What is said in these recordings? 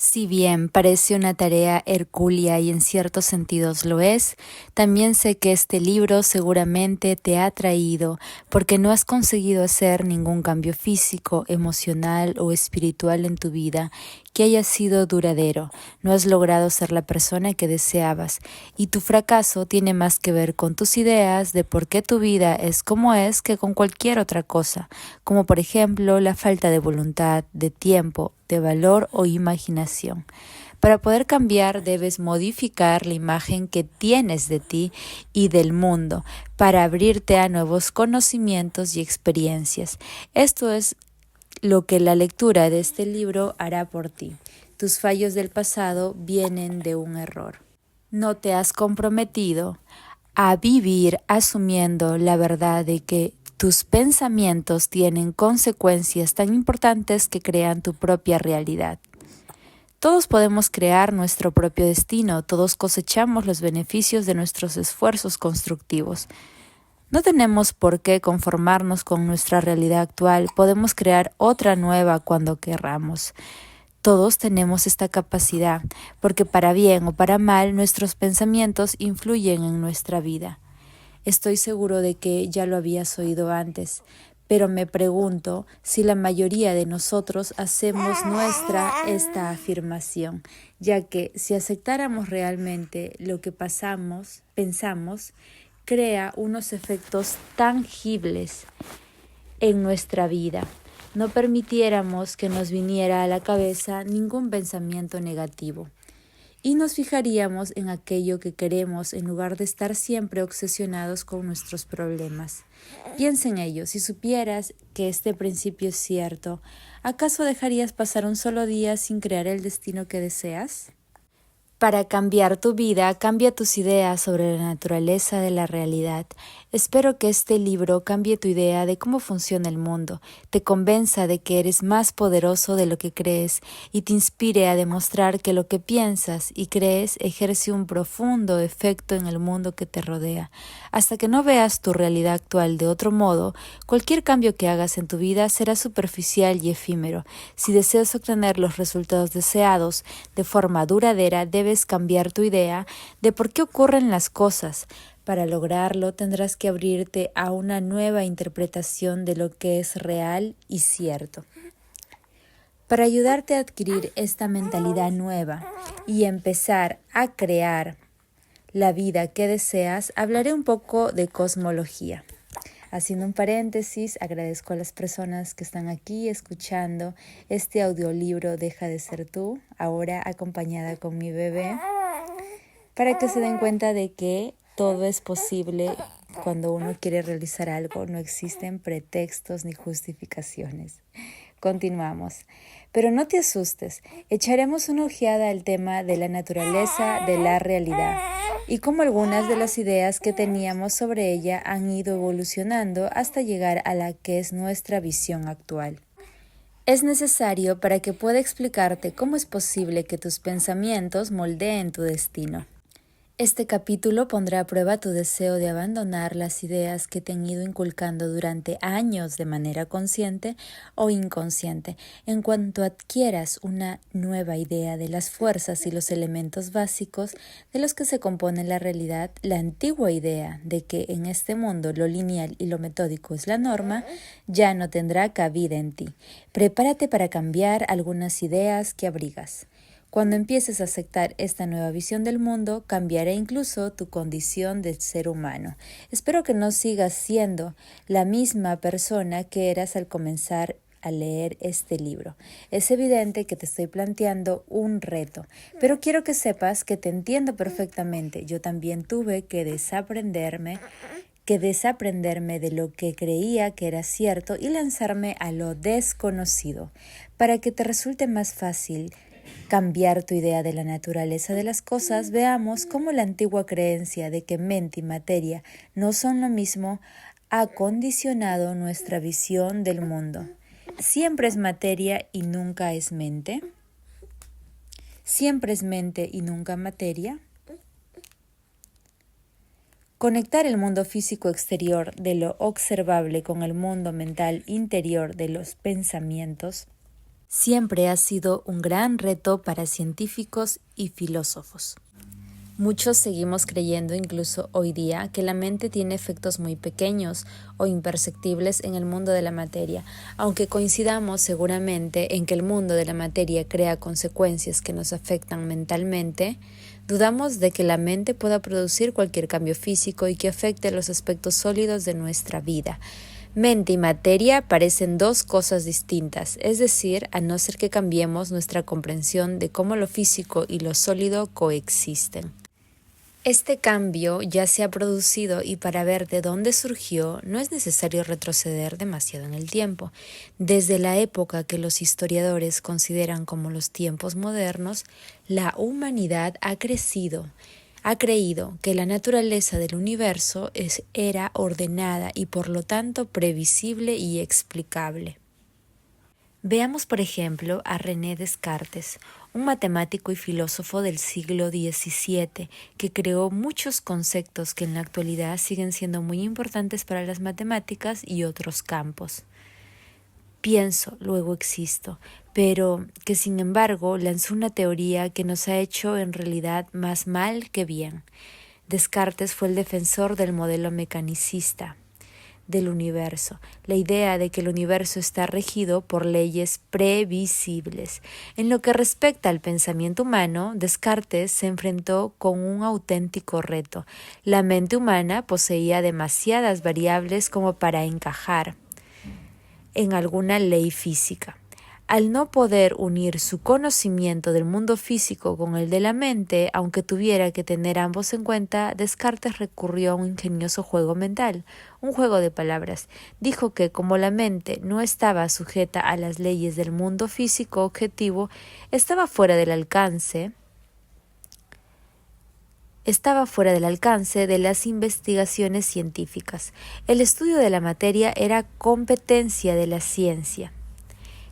Si bien parece una tarea hercúlea y en ciertos sentidos lo es, también sé que este libro seguramente te ha traído porque no has conseguido hacer ningún cambio físico, emocional o espiritual en tu vida que haya sido duradero. No has logrado ser la persona que deseabas y tu fracaso tiene más que ver con tus ideas de por qué tu vida es como es que con cualquier otra cosa, como por ejemplo la falta de voluntad, de tiempo, de valor o imaginación. Para poder cambiar debes modificar la imagen que tienes de ti y del mundo para abrirte a nuevos conocimientos y experiencias. Esto es lo que la lectura de este libro hará por ti. Tus fallos del pasado vienen de un error. No te has comprometido a vivir asumiendo la verdad de que tus pensamientos tienen consecuencias tan importantes que crean tu propia realidad. Todos podemos crear nuestro propio destino, todos cosechamos los beneficios de nuestros esfuerzos constructivos. No tenemos por qué conformarnos con nuestra realidad actual, podemos crear otra nueva cuando querramos. Todos tenemos esta capacidad, porque para bien o para mal nuestros pensamientos influyen en nuestra vida. Estoy seguro de que ya lo habías oído antes, pero me pregunto si la mayoría de nosotros hacemos nuestra esta afirmación, ya que si aceptáramos realmente lo que pensamos, crea unos efectos tangibles en nuestra vida. No permitiéramos que nos viniera a la cabeza ningún pensamiento negativo y nos fijaríamos en aquello que queremos en lugar de estar siempre obsesionados con nuestros problemas. Piensa en ello, si supieras que este principio es cierto, ¿acaso dejarías pasar un solo día sin crear el destino que deseas? Para cambiar tu vida, cambia tus ideas sobre la naturaleza de la realidad. Espero que este libro cambie tu idea de cómo funciona el mundo, te convenza de que eres más poderoso de lo que crees y te inspire a demostrar que lo que piensas y crees ejerce un profundo efecto en el mundo que te rodea. Hasta que no veas tu realidad actual de otro modo, cualquier cambio que hagas en tu vida será superficial y efímero. Si deseas obtener los resultados deseados de forma duradera, debes cambiar tu idea de por qué ocurren las cosas. Para lograrlo tendrás que abrirte a una nueva interpretación de lo que es real y cierto. Para ayudarte a adquirir esta mentalidad nueva y empezar a crear la vida que deseas, hablaré un poco de cosmología. Haciendo un paréntesis, agradezco a las personas que están aquí escuchando este audiolibro Deja de ser tú, ahora acompañada con mi bebé, para que se den cuenta de que todo es posible cuando uno quiere realizar algo, no existen pretextos ni justificaciones. Continuamos. Pero no te asustes, echaremos una ojeada al tema de la naturaleza de la realidad y cómo algunas de las ideas que teníamos sobre ella han ido evolucionando hasta llegar a la que es nuestra visión actual. Es necesario para que pueda explicarte cómo es posible que tus pensamientos moldeen tu destino. Este capítulo pondrá a prueba tu deseo de abandonar las ideas que te han ido inculcando durante años de manera consciente o inconsciente. En cuanto adquieras una nueva idea de las fuerzas y los elementos básicos de los que se compone la realidad, la antigua idea de que en este mundo lo lineal y lo metódico es la norma, ya no tendrá cabida en ti. Prepárate para cambiar algunas ideas que abrigas. Cuando empieces a aceptar esta nueva visión del mundo, cambiará incluso tu condición de ser humano. Espero que no sigas siendo la misma persona que eras al comenzar a leer este libro. Es evidente que te estoy planteando un reto, pero quiero que sepas que te entiendo perfectamente. Yo también tuve que desaprenderme de lo que creía que era cierto y lanzarme a lo desconocido. Para que te resulte más fácil cambiar tu idea de la naturaleza de las cosas, veamos cómo la antigua creencia de que mente y materia no son lo mismo ha condicionado nuestra visión del mundo. ¿Siempre es materia y nunca es mente? ¿Siempre es mente y nunca materia? Conectar el mundo físico exterior de lo observable con el mundo mental interior de los pensamientos siempre ha sido un gran reto para científicos y filósofos. Muchos seguimos creyendo incluso hoy día que la mente tiene efectos muy pequeños o imperceptibles en el mundo de la materia, aunque coincidamos seguramente en que el mundo de la materia crea consecuencias que nos afectan mentalmente. Dudamos de que la mente pueda producir cualquier cambio físico y que afecte los aspectos sólidos de nuestra vida. Mente y materia parecen dos cosas distintas, es decir, a no ser que cambiemos nuestra comprensión de cómo lo físico y lo sólido coexisten. Este cambio ya se ha producido y para ver de dónde surgió no es necesario retroceder demasiado en el tiempo. Desde la época que los historiadores consideran como los tiempos modernos, la humanidad ha creído que la naturaleza del universo era ordenada y por lo tanto previsible y explicable. Veamos, por ejemplo, a René Descartes, un matemático y filósofo del siglo XVII, que creó muchos conceptos que en la actualidad siguen siendo muy importantes para las matemáticas y otros campos. Pienso, luego existo, pero que sin embargo lanzó una teoría que nos ha hecho en realidad más mal que bien. Descartes fue el defensor del modelo mecanicista del universo, la idea de que el universo está regido por leyes previsibles. En lo que respecta al pensamiento humano, Descartes se enfrentó con un auténtico reto. La mente humana poseía demasiadas variables como para encajar en alguna ley física. Al no poder unir su conocimiento del mundo físico con el de la mente, aunque tuviera que tener ambos en cuenta, Descartes recurrió a un ingenioso juego mental, un juego de palabras. Dijo que, como la mente no estaba sujeta a las leyes del mundo físico objetivo, estaba fuera del alcance de las investigaciones científicas. El estudio de la materia era competencia de la ciencia.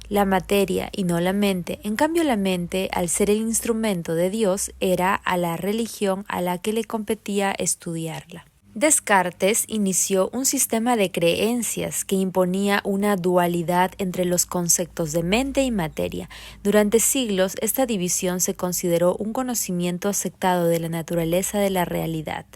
La materia y no la mente. En cambio, la mente, al ser el instrumento de Dios, era a la religión a la que le competía estudiarla. Descartes inició un sistema de creencias que imponía una dualidad entre los conceptos de mente y materia. Durante siglos, esta división se consideró un conocimiento aceptado de la naturaleza de la realidad.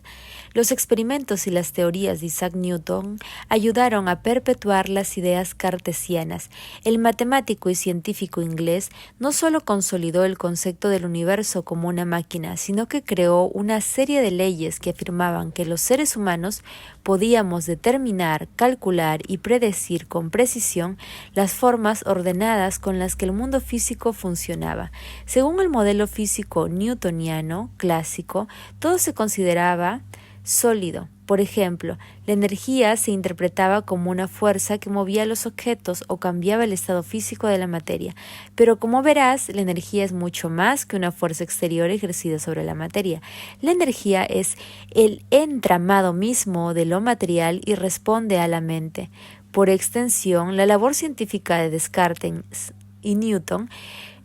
Los experimentos y las teorías de Isaac Newton ayudaron a perpetuar las ideas cartesianas. El matemático y científico inglés no solo consolidó el concepto del universo como una máquina, sino que creó una serie de leyes que afirmaban que los seres humanos podíamos determinar, calcular y predecir con precisión las formas ordenadas con las que el mundo físico funcionaba. Según el modelo físico newtoniano clásico, todo se consideraba sólido. Por ejemplo, la energía se interpretaba como una fuerza que movía los objetos o cambiaba el estado físico de la materia. Pero como verás, la energía es mucho más que una fuerza exterior ejercida sobre la materia. La energía es el entramado mismo de lo material y responde a la mente. Por extensión, la labor científica de Descartes y Newton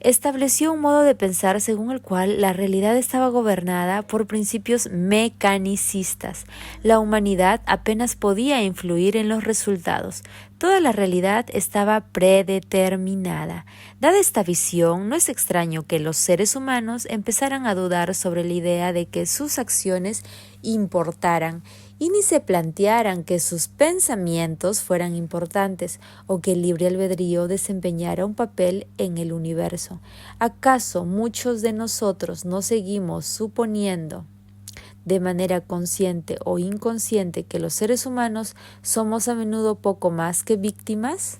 estableció un modo de pensar según el cual la realidad estaba gobernada por principios mecanicistas. La humanidad apenas podía influir en los resultados. Toda la realidad estaba predeterminada. Dada esta visión, no es extraño que los seres humanos empezaran a dudar sobre la idea de que sus acciones importaran y ni se plantearan que sus pensamientos fueran importantes o que el libre albedrío desempeñara un papel en el universo. ¿Acaso muchos de nosotros no seguimos suponiendo de manera consciente o inconsciente que los seres humanos somos a menudo poco más que víctimas?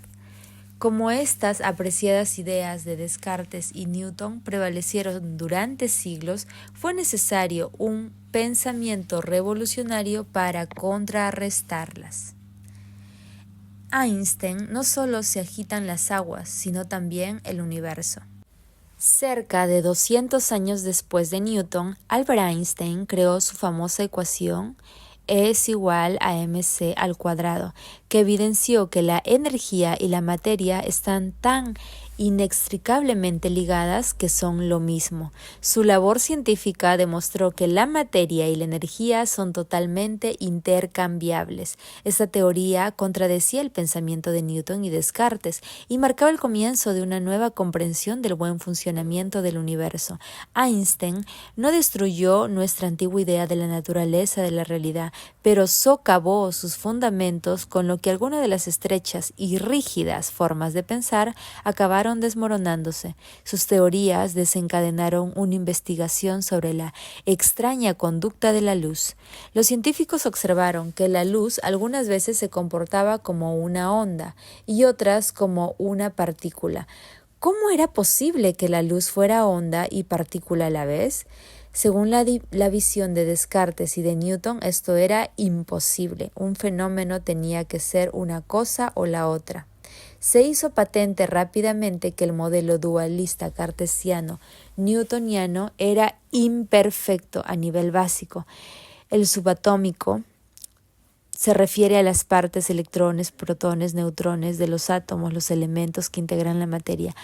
Como estas apreciadas ideas de Descartes y Newton prevalecieron durante siglos, fue necesario un pensamiento revolucionario para contrarrestarlas. Einstein: no solo se agitan las aguas, sino también el universo. Cerca de 200 años después de Newton, Albert Einstein creó su famosa ecuación E = mc², que evidenció que la energía y la materia están tan inextricablemente ligadas que son lo mismo. Su labor científica demostró que la materia y la energía son totalmente intercambiables. Esta teoría contradecía el pensamiento de Newton y Descartes y marcaba el comienzo de una nueva comprensión del buen funcionamiento del universo. Einstein no destruyó nuestra antigua idea de la naturaleza de la realidad, pero socavó sus fundamentos, con lo que algunas de las estrechas y rígidas formas de pensar acabaron desmoronándose. Sus teorías desencadenaron una investigación sobre la extraña conducta de la luz. Los científicos observaron que la luz algunas veces se comportaba como una onda y otras como una partícula. ¿Cómo era posible que la luz fuera onda y partícula a la vez? Según la visión de Descartes y de Newton, esto era imposible. Un fenómeno tenía que ser una cosa o la otra. Se hizo patente rápidamente que el modelo dualista cartesiano newtoniano era imperfecto a nivel básico. El subatómico se refiere a las partes, electrones, protones, neutrones de los átomos, los elementos que integran la materia.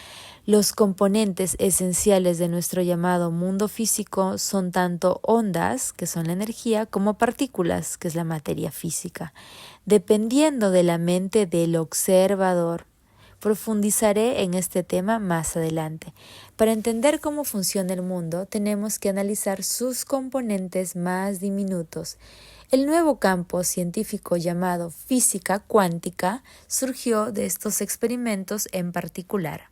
Los componentes esenciales de nuestro llamado mundo físico son tanto ondas, que son la energía, como partículas, que es la materia física. Dependiendo de la mente del observador, profundizaré en este tema más adelante. Para entender cómo funciona el mundo, tenemos que analizar sus componentes más diminutos. El nuevo campo científico llamado física cuántica surgió de estos experimentos en particular.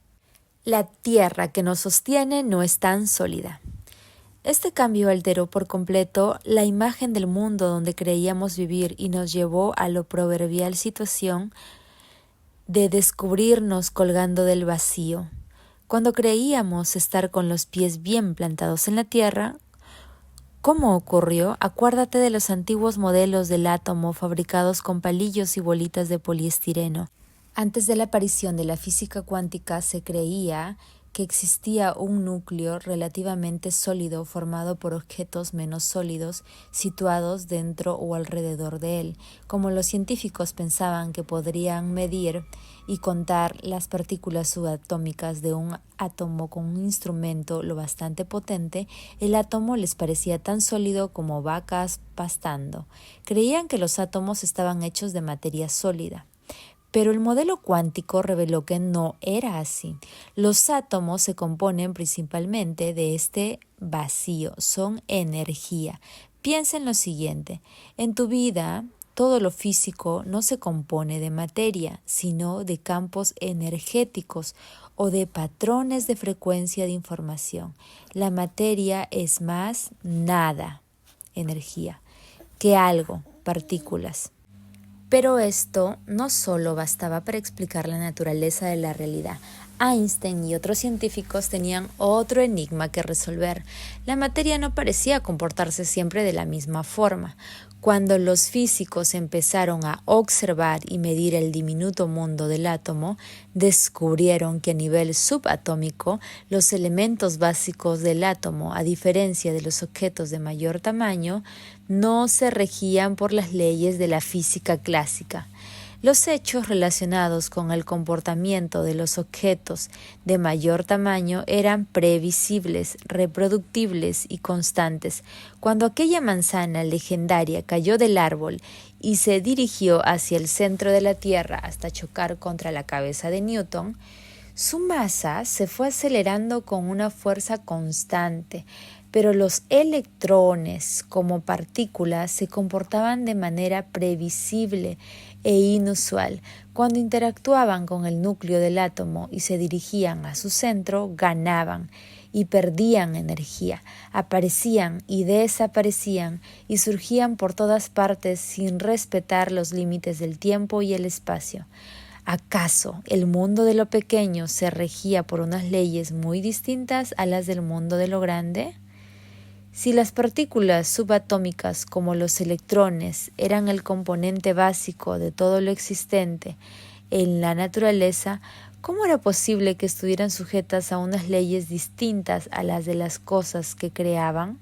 La Tierra que nos sostiene no es tan sólida. Este cambio alteró por completo la imagen del mundo donde creíamos vivir y nos llevó a la proverbial situación de descubrirnos colgando del vacío. Cuando creíamos estar con los pies bien plantados en la tierra, ¿cómo ocurrió? Acuérdate de los antiguos modelos del átomo fabricados con palillos y bolitas de poliestireno. Antes de la aparición de la física cuántica se creía que existía un núcleo relativamente sólido formado por objetos menos sólidos situados dentro o alrededor de él. Como los científicos pensaban que podrían medir y contar las partículas subatómicas de un átomo con un instrumento lo bastante potente, el átomo les parecía tan sólido como vacas pastando. Creían que los átomos estaban hechos de materia sólida. Pero el modelo cuántico reveló que no era así. Los átomos se componen principalmente de este vacío, son energía. Piensa en lo siguiente, en tu vida todo lo físico no se compone de materia, sino de campos energéticos o de patrones de frecuencia de información. La materia es más nada, energía, que algo, partículas. Pero esto no solo bastaba para explicar la naturaleza de la realidad. Einstein y otros científicos tenían otro enigma que resolver. La materia no parecía comportarse siempre de la misma forma. Cuando los físicos empezaron a observar y medir el diminuto mundo del átomo, descubrieron que a nivel subatómico los elementos básicos del átomo, a diferencia de los objetos de mayor tamaño, no se regían por las leyes de la física clásica. Los hechos relacionados con el comportamiento de los objetos de mayor tamaño eran previsibles, reproductibles y constantes. Cuando aquella manzana legendaria cayó del árbol y se dirigió hacia el centro de la Tierra hasta chocar contra la cabeza de Newton, su masa se fue acelerando con una fuerza constante, pero los electrones como partículas se comportaban de manera previsible e inusual. Cuando interactuaban con el núcleo del átomo y se dirigían a su centro, ganaban y perdían energía, aparecían y desaparecían y surgían por todas partes sin respetar los límites del tiempo y el espacio. ¿Acaso el mundo de lo pequeño se regía por unas leyes muy distintas a las del mundo de lo grande? Si las partículas subatómicas como los electrones eran el componente básico de todo lo existente en la naturaleza, ¿cómo era posible que estuvieran sujetas a unas leyes distintas a las de las cosas que creaban?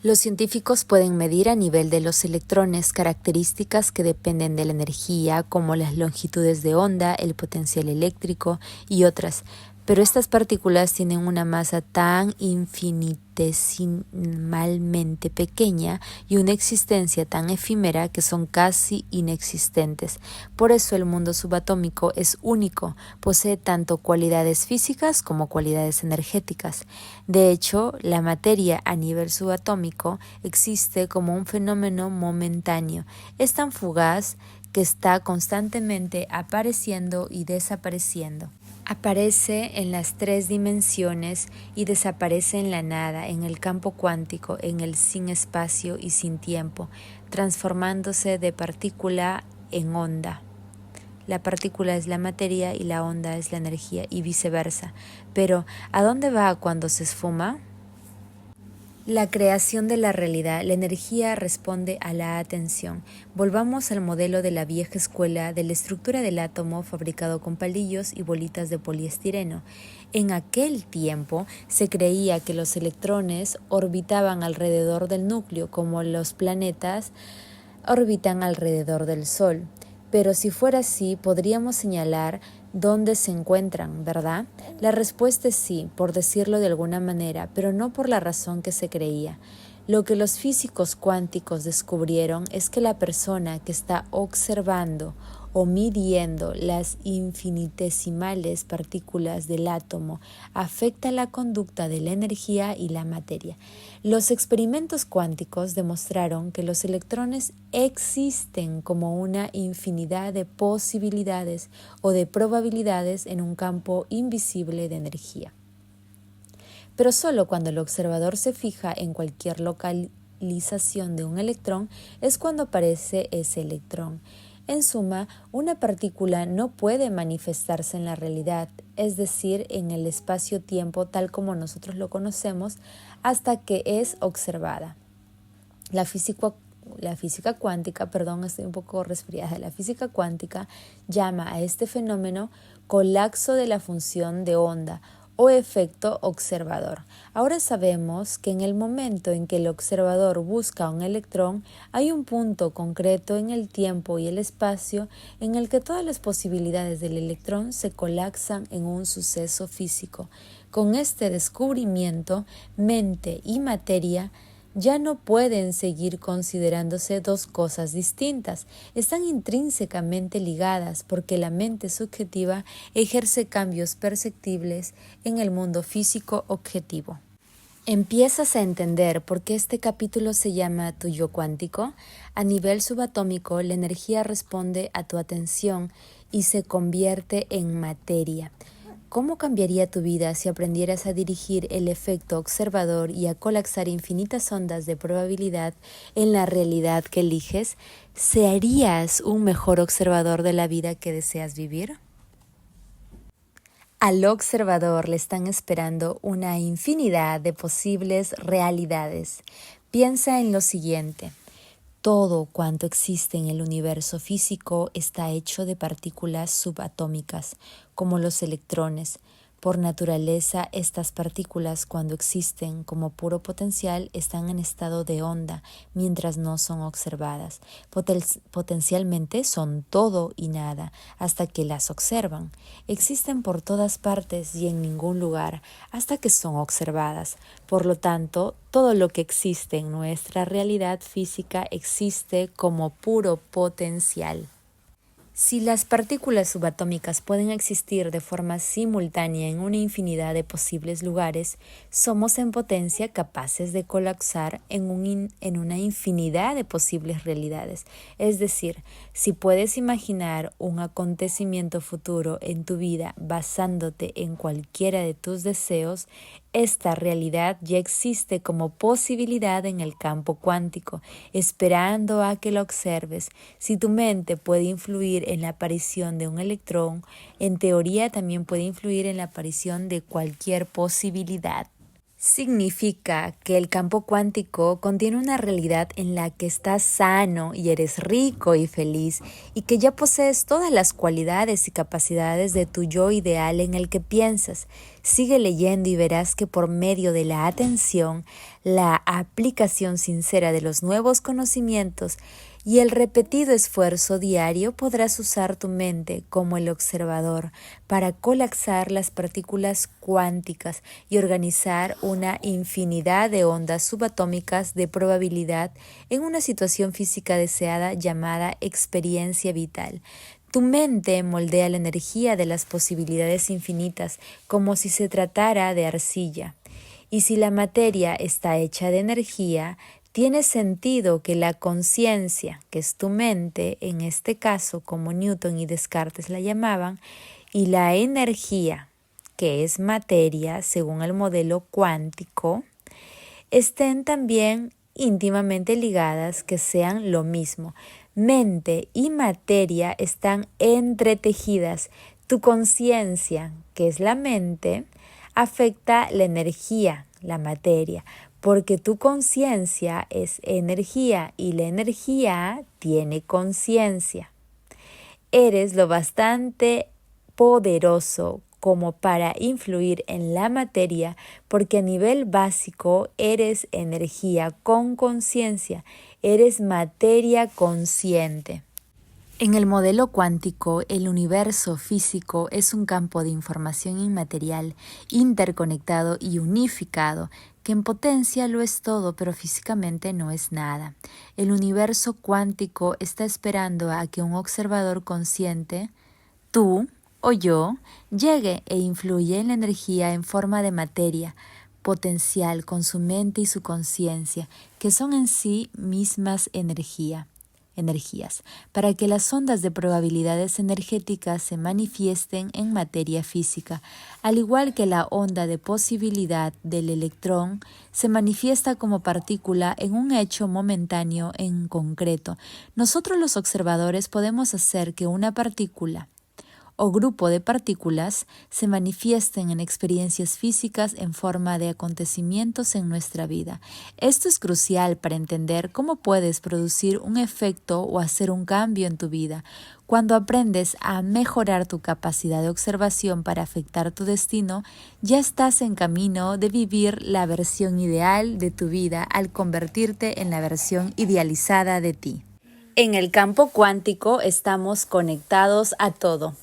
Los científicos pueden medir a nivel de los electrones características que dependen de la energía, como las longitudes de onda, el potencial eléctrico y otras, pero estas partículas tienen una masa tan infinitesimalmente pequeña y una existencia tan efímera que son casi inexistentes. Por eso el mundo subatómico es único, posee tanto cualidades físicas como cualidades energéticas. De hecho, la materia a nivel subatómico existe como un fenómeno momentáneo. Es tan fugaz que está constantemente apareciendo y desapareciendo. Aparece en las 3 dimensiones y desaparece en la nada, en el campo cuántico, en el sin espacio y sin tiempo, transformándose de partícula en onda. La partícula es la materia y la onda es la energía y viceversa. Pero, ¿a dónde va cuando se esfuma? La creación de la realidad, la energía responde a la atención. Volvamos al modelo de la vieja escuela de la estructura del átomo fabricado con palillos y bolitas de poliestireno. En aquel tiempo se creía que los electrones orbitaban alrededor del núcleo como los planetas orbitan alrededor del Sol. Pero si fuera así, podríamos señalar dónde se encuentran, ¿verdad? La respuesta es sí, por decirlo de alguna manera, pero no por la razón que se creía. Lo que los físicos cuánticos descubrieron es que la persona que está observando o midiendo las infinitesimales partículas del átomo afecta la conducta de la energía y la materia. Los experimentos cuánticos demostraron que los electrones existen como una infinidad de posibilidades o de probabilidades en un campo invisible de energía. Pero solo cuando el observador se fija en cualquier localización de un electrón es cuando aparece ese electrón. En suma, una partícula no puede manifestarse en la realidad, es decir, en el espacio-tiempo tal como nosotros lo conocemos, hasta que es observada. La física cuántica, estoy un poco resfriada, la física cuántica llama a este fenómeno colapso de la función de onda o efecto observador. Ahora sabemos que en el momento en que el observador busca un electrón, hay un punto concreto en el tiempo y el espacio en el que todas las posibilidades del electrón se colapsan en un suceso físico. Con este descubrimiento, mente y materia ya no pueden seguir considerándose dos cosas distintas, están intrínsecamente ligadas porque la mente subjetiva ejerce cambios perceptibles en el mundo físico objetivo. ¿Empiezas a entender por qué este capítulo se llama Tu yo cuántico? A nivel subatómico, la energía responde a tu atención y se convierte en materia. ¿Cómo cambiaría tu vida si aprendieras a dirigir el efecto observador y a colapsar infinitas ondas de probabilidad en la realidad que eliges? ¿Serías un mejor observador de la vida que deseas vivir? Al observador le están esperando una infinidad de posibles realidades. Piensa en lo siguiente. Todo cuanto existe en el universo físico está hecho de partículas subatómicas, como los electrones. Por naturaleza, estas partículas, cuando existen como puro potencial, están en estado de onda, mientras no son observadas. Potencialmente son todo y nada, hasta que las observan. Existen por todas partes y en ningún lugar, hasta que son observadas. Por lo tanto, todo lo que existe en nuestra realidad física existe como puro potencial. Si las partículas subatómicas pueden existir de forma simultánea en una infinidad de posibles lugares, somos en potencia capaces de colapsar en una infinidad de posibles realidades. Es decir, si puedes imaginar un acontecimiento futuro en tu vida basándote en cualquiera de tus deseos, esta realidad ya existe como posibilidad en el campo cuántico, esperando a que la observes. Si tu mente puede influir en la aparición de un electrón, en teoría también puede influir en la aparición de cualquier posibilidad. Significa que el campo cuántico contiene una realidad en la que estás sano y eres rico y feliz y que ya posees todas las cualidades y capacidades de tu yo ideal en el que piensas. Sigue leyendo y verás que por medio de la atención, la aplicación sincera de los nuevos conocimientos y el repetido esfuerzo diario podrás usar tu mente como el observador para colapsar las partículas cuánticas y organizar una infinidad de ondas subatómicas de probabilidad en una situación física deseada llamada experiencia vital. Tu mente moldea la energía de las posibilidades infinitas como si se tratara de arcilla. Y si la materia está hecha de energía, tiene sentido que la conciencia, que es tu mente, en este caso como Newton y Descartes la llamaban, y la energía, que es materia según el modelo cuántico, estén también íntimamente ligadas, que sean lo mismo. Mente y materia están entretejidas. Tu conciencia, que es la mente, afecta la energía, la materia, porque tu conciencia es energía y la energía tiene conciencia. Eres lo bastante poderoso como para influir en la materia, porque a nivel básico eres energía con conciencia, eres materia consciente. En el modelo cuántico, el universo físico es un campo de información inmaterial, interconectado y unificado, que en potencia lo es todo, pero físicamente no es nada. El universo cuántico está esperando a que un observador consciente, tú o yo, llegue e influya en la energía en forma de materia potencial con su mente y su conciencia, que son en sí mismas energías, para que las ondas de probabilidades energéticas se manifiesten en materia física, al igual que la onda de posibilidad del electrón se manifiesta como partícula en un hecho momentáneo en concreto. Nosotros los observadores podemos hacer que una partícula o grupo de partículas se manifiesten en experiencias físicas en forma de acontecimientos en nuestra vida. Esto es crucial para entender cómo puedes producir un efecto o hacer un cambio en tu vida. Cuando aprendes a mejorar tu capacidad de observación para afectar tu destino, ya estás en camino de vivir la versión ideal de tu vida al convertirte en la versión idealizada de ti. En el campo cuántico estamos conectados a todo.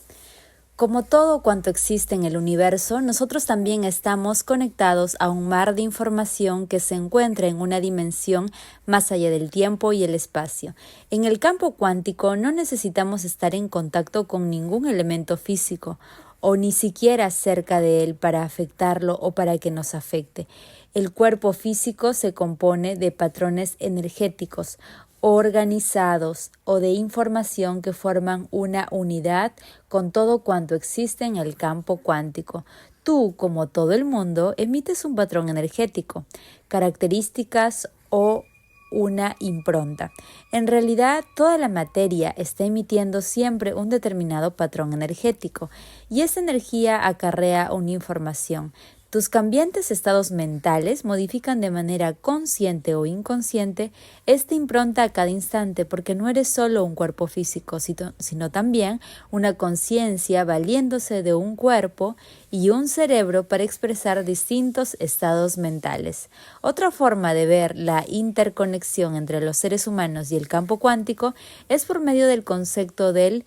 Como todo cuanto existe en el universo, nosotros también estamos conectados a un mar de información que se encuentra en una dimensión más allá del tiempo y el espacio. En el campo cuántico no necesitamos estar en contacto con ningún elemento físico o ni siquiera cerca de él para afectarlo o para que nos afecte. El cuerpo físico se compone de patrones energéticos organizados o de información que forman una unidad con todo cuanto existe en el campo cuántico. Tú, como todo el mundo, emites un patrón energético, características o una impronta. En realidad, toda la materia está emitiendo siempre un determinado patrón energético y esa energía acarrea una información. Tus cambiantes estados mentales modifican de manera consciente o inconsciente esta impronta a cada instante porque no eres solo un cuerpo físico, sino también una conciencia valiéndose de un cuerpo y un cerebro para expresar distintos estados mentales. Otra forma de ver la interconexión entre los seres humanos y el campo cuántico es por medio del concepto del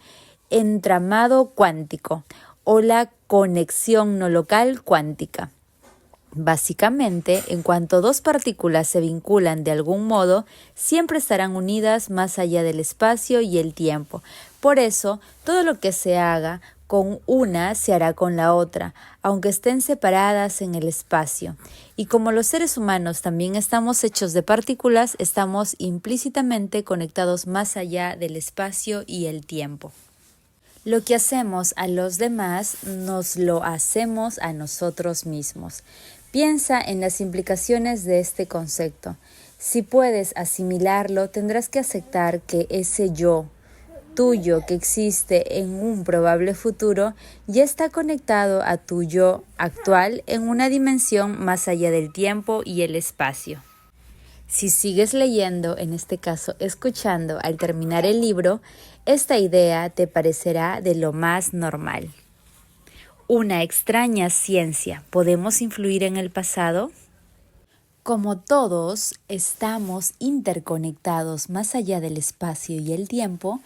entramado cuántico o la conexión no local cuántica. Básicamente, en cuanto dos partículas se vinculan de algún modo, siempre estarán unidas más allá del espacio y el tiempo. Por eso, todo lo que se haga con una se hará con la otra, aunque estén separadas en el espacio. Y como los seres humanos también estamos hechos de partículas, estamos implícitamente conectados más allá del espacio y el tiempo. Lo que hacemos a los demás nos lo hacemos a nosotros mismos. Piensa en las implicaciones de este concepto. Si puedes asimilarlo, tendrás que aceptar que ese yo, tuyo que existe en un probable futuro ya está conectado a tu yo actual en una dimensión más allá del tiempo y el espacio. Si sigues leyendo, en este caso escuchando al terminar el libro, esta idea te parecerá de lo más normal. Una extraña ciencia. ¿Podemos influir en el pasado? Como todos estamos interconectados más allá del espacio y el tiempo,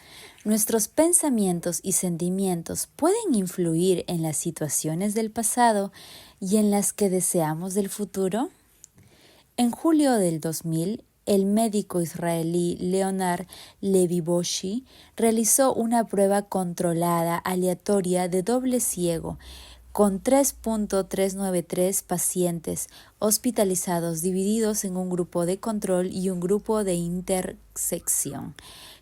nuestros pensamientos y sentimientos pueden influir en las situaciones del pasado y en las que deseamos del futuro. En julio del 2000, el médico israelí Leonard Levi-Boshi realizó una prueba controlada aleatoria de doble ciego con 3.393 pacientes hospitalizados divididos en un grupo de control y un grupo de intersección.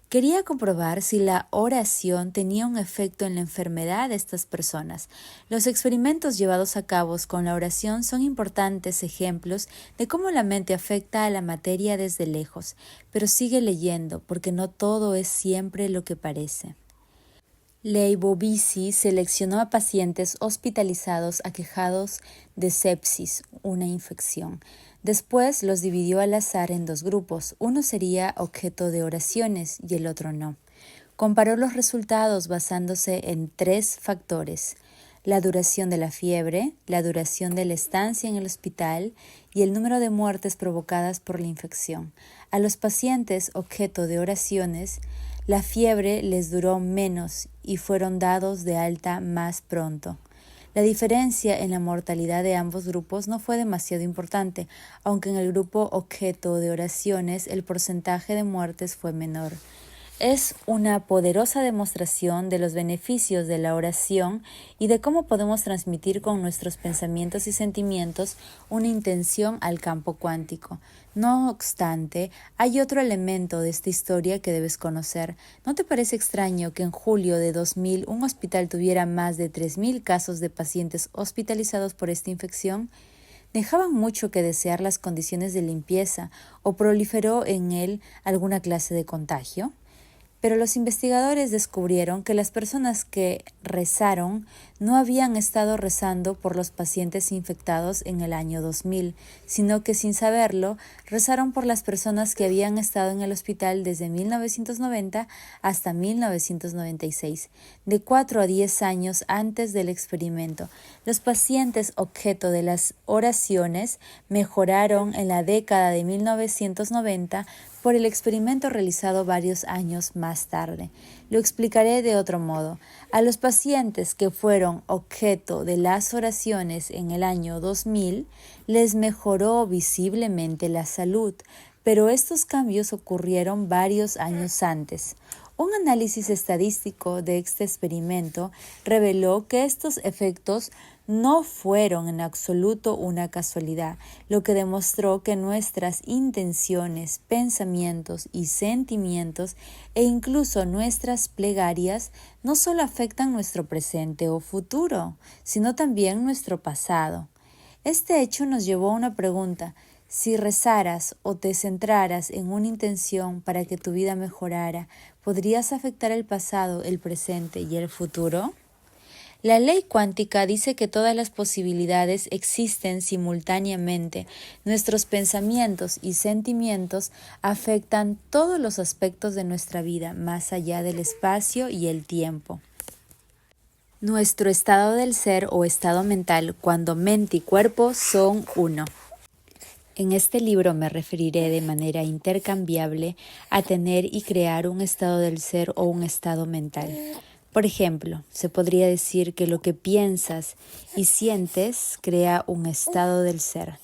Quería comprobar si la oración tenía un efecto en la enfermedad de estas personas. Los experimentos llevados a cabo con la oración son importantes ejemplos de cómo la mente afecta a la materia desde lejos, pero sigue leyendo porque no todo es siempre lo que parece. Leibovitz seleccionó a pacientes hospitalizados aquejados de sepsis, una infección. Después los dividió al azar en dos grupos, uno sería objeto de oraciones y el otro no. Comparó los resultados basándose en 3 factores: la duración de la fiebre, la duración de la estancia en el hospital y el número de muertes provocadas por la infección. A los pacientes objeto de oraciones, la fiebre les duró menos y fueron dados de alta más pronto. La diferencia en la mortalidad de ambos grupos no fue demasiado importante, aunque en el grupo objeto de oraciones el porcentaje de muertes fue menor. Es una poderosa demostración de los beneficios de la oración y de cómo podemos transmitir con nuestros pensamientos y sentimientos una intención al campo cuántico. No obstante, hay otro elemento de esta historia que debes conocer. ¿No te parece extraño que en julio de 2000 un hospital tuviera más de 3.000 casos de pacientes hospitalizados por esta infección? Dejaban mucho que desear las condiciones de limpieza o proliferó en él alguna clase de contagio. Pero los investigadores descubrieron que las personas que rezaron no habían estado rezando por los pacientes infectados en el año 2000, sino que sin saberlo, rezaron por las personas que habían estado en el hospital desde 1990 hasta 1996, de 4 a 10 años antes del experimento. Los pacientes objeto de las oraciones mejoraron en la década de 1990 por el experimento realizado varios años más tarde. Lo explicaré de otro modo. A los pacientes que fueron objeto de las oraciones en el año 2000 les mejoró visiblemente la salud, pero estos cambios ocurrieron varios años antes. Un análisis estadístico de este experimento reveló que estos efectos no fueron en absoluto una casualidad, lo que demostró que nuestras intenciones, pensamientos y sentimientos e incluso nuestras plegarias no solo afectan nuestro presente o futuro, sino también nuestro pasado. Este hecho nos llevó a una pregunta: si rezaras o te centraras en una intención para que tu vida mejorara, ¿podrías afectar el pasado, el presente y el futuro? La ley cuántica dice que todas las posibilidades existen simultáneamente. Nuestros pensamientos y sentimientos afectan todos los aspectos de nuestra vida, más allá del espacio y el tiempo. Nuestro estado del ser o estado mental, cuando mente y cuerpo son uno. En este libro me referiré de manera intercambiable a tener y crear un estado del ser o un estado mental. Por ejemplo, se podría decir que lo que piensas y sientes crea un estado del ser.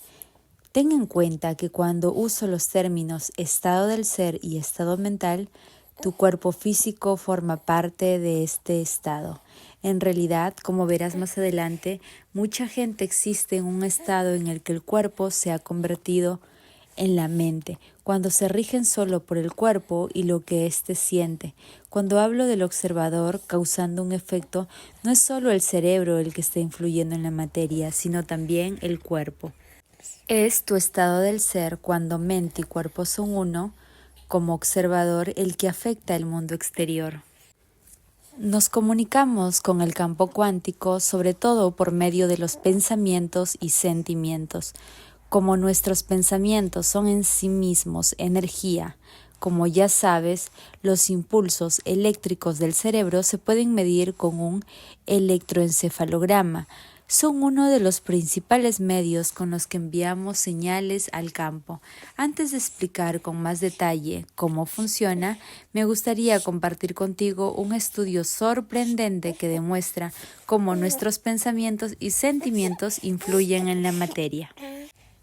Ten en cuenta que cuando uso los términos estado del ser y estado mental, tu cuerpo físico forma parte de este estado. En realidad, como verás más adelante, mucha gente existe en un estado en el que el cuerpo se ha convertido en la mente, cuando se rigen solo por el cuerpo y lo que éste siente. Cuando hablo del observador causando un efecto, no es solo el cerebro el que está influyendo en la materia, sino también el cuerpo. Es tu estado del ser cuando mente y cuerpo son uno, como observador, el que afecta el mundo exterior. Nos comunicamos con el campo cuántico sobre todo por medio de los pensamientos y sentimientos. Como nuestros pensamientos son en sí mismos energía, como ya sabes, los impulsos eléctricos del cerebro se pueden medir con un electroencefalograma. Son uno de los principales medios con los que enviamos señales al campo. Antes de explicar con más detalle cómo funciona, me gustaría compartir contigo un estudio sorprendente que demuestra cómo nuestros pensamientos y sentimientos influyen en la materia.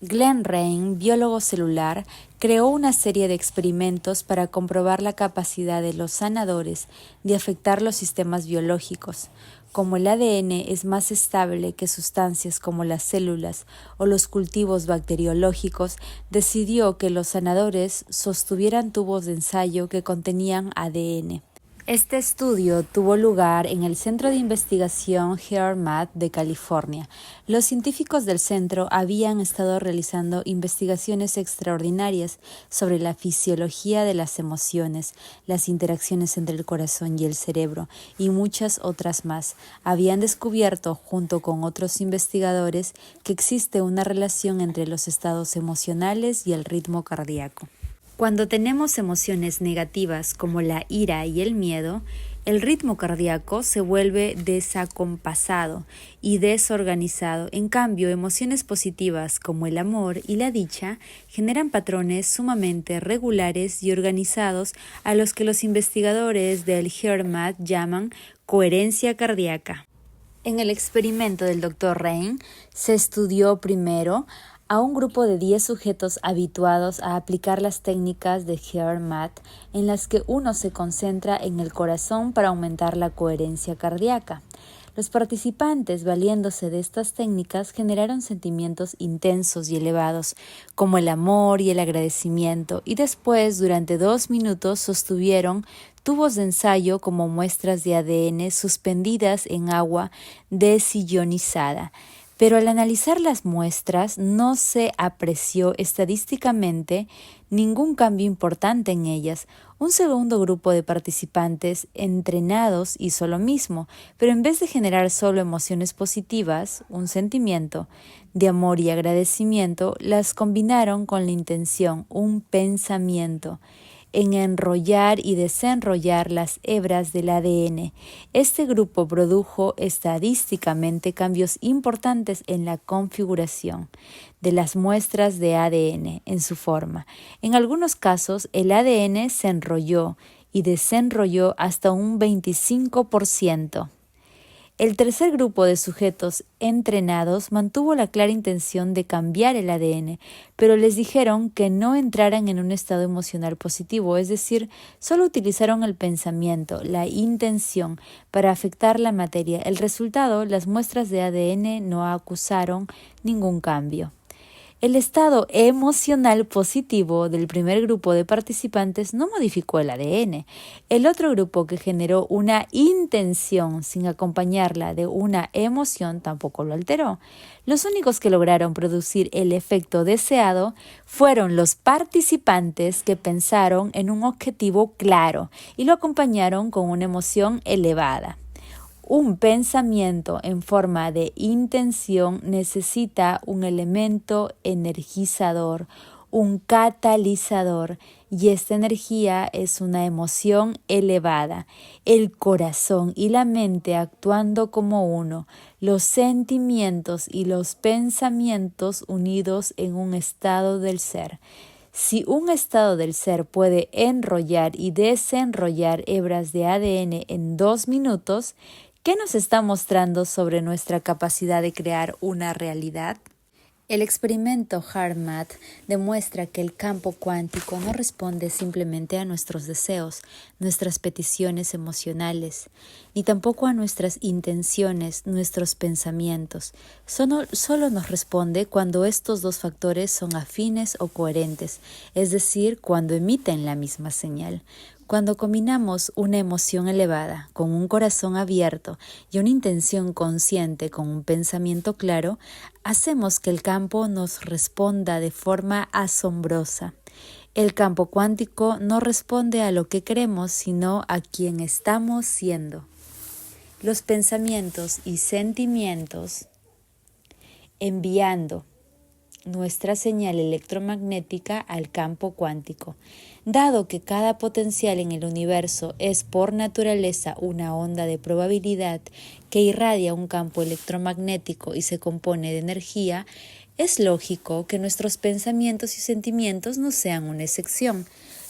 Glenn Rein, biólogo celular, creó una serie de experimentos para comprobar la capacidad de los sanadores de afectar los sistemas biológicos. Como el ADN es más estable que sustancias como las células o los cultivos bacteriológicos, decidió que los sanadores sostuvieran tubos de ensayo que contenían ADN. Este estudio tuvo lugar en el Centro de Investigación HeartMath de California. Los científicos del centro habían estado realizando investigaciones extraordinarias sobre la fisiología de las emociones, las interacciones entre el corazón y el cerebro y muchas otras más. Habían descubierto, junto con otros investigadores, que existe una relación entre los estados emocionales y el ritmo cardíaco. Cuando tenemos emociones negativas como la ira y el miedo, el ritmo cardíaco se vuelve desacompasado y desorganizado. En cambio, emociones positivas como el amor y la dicha generan patrones sumamente regulares y organizados a los que los investigadores del HeartMath llaman coherencia cardíaca. En el experimento del Dr. Rein se estudió primero a un grupo de 10 sujetos habituados a aplicar las técnicas de HeartMath en las que uno se concentra en el corazón para aumentar la coherencia cardíaca. Los participantes, valiéndose de estas técnicas, generaron sentimientos intensos y elevados, como el amor y el agradecimiento, y después, durante 2 minutos, sostuvieron tubos de ensayo como muestras de ADN suspendidas en agua desillonizada. Pero al analizar las muestras no se apreció estadísticamente ningún cambio importante en ellas. Un segundo grupo de participantes entrenados hizo lo mismo, pero en vez de generar solo emociones positivas, un sentimiento de amor y agradecimiento, las combinaron con la intención, un pensamiento, en enrollar y desenrollar las hebras del ADN. Este grupo produjo estadísticamente cambios importantes en la configuración de las muestras de ADN en su forma. En algunos casos, el ADN se enrolló y desenrolló hasta un 25%. El tercer grupo de sujetos entrenados mantuvo la clara intención de cambiar el ADN, pero les dijeron que no entraran en un estado emocional positivo, es decir, solo utilizaron el pensamiento, la intención, para afectar la materia. El resultado, las muestras de ADN no acusaron ningún cambio. El estado emocional positivo del primer grupo de participantes no modificó el ADN. El otro grupo, que generó una intención sin acompañarla de una emoción, tampoco lo alteró. Los únicos que lograron producir el efecto deseado fueron los participantes que pensaron en un objetivo claro y lo acompañaron con una emoción elevada. Un pensamiento en forma de intención necesita un elemento energizador, un catalizador, y esta energía es una emoción elevada. El corazón y la mente actuando como uno, los sentimientos y los pensamientos unidos en un estado del ser. Si un estado del ser puede enrollar y desenrollar hebras de ADN en 2 minutos, ¿qué nos está mostrando sobre nuestra capacidad de crear una realidad? El experimento HeartMath demuestra que el campo cuántico no responde simplemente a nuestros deseos, nuestras peticiones emocionales, ni tampoco a nuestras intenciones, nuestros pensamientos. Solo nos responde cuando estos dos factores son afines o coherentes, es decir, cuando emiten la misma señal. Cuando combinamos una emoción elevada con un corazón abierto y una intención consciente con un pensamiento claro, hacemos que el campo nos responda de forma asombrosa. El campo cuántico no responde a lo que queremos, sino a quien estamos siendo. los pensamientos y sentimientos enviando nuestra señal electromagnética al campo cuántico. Dado que cada potencial en el universo es por naturaleza una onda de probabilidad que irradia un campo electromagnético y se compone de energía, es lógico que nuestros pensamientos y sentimientos no sean una excepción.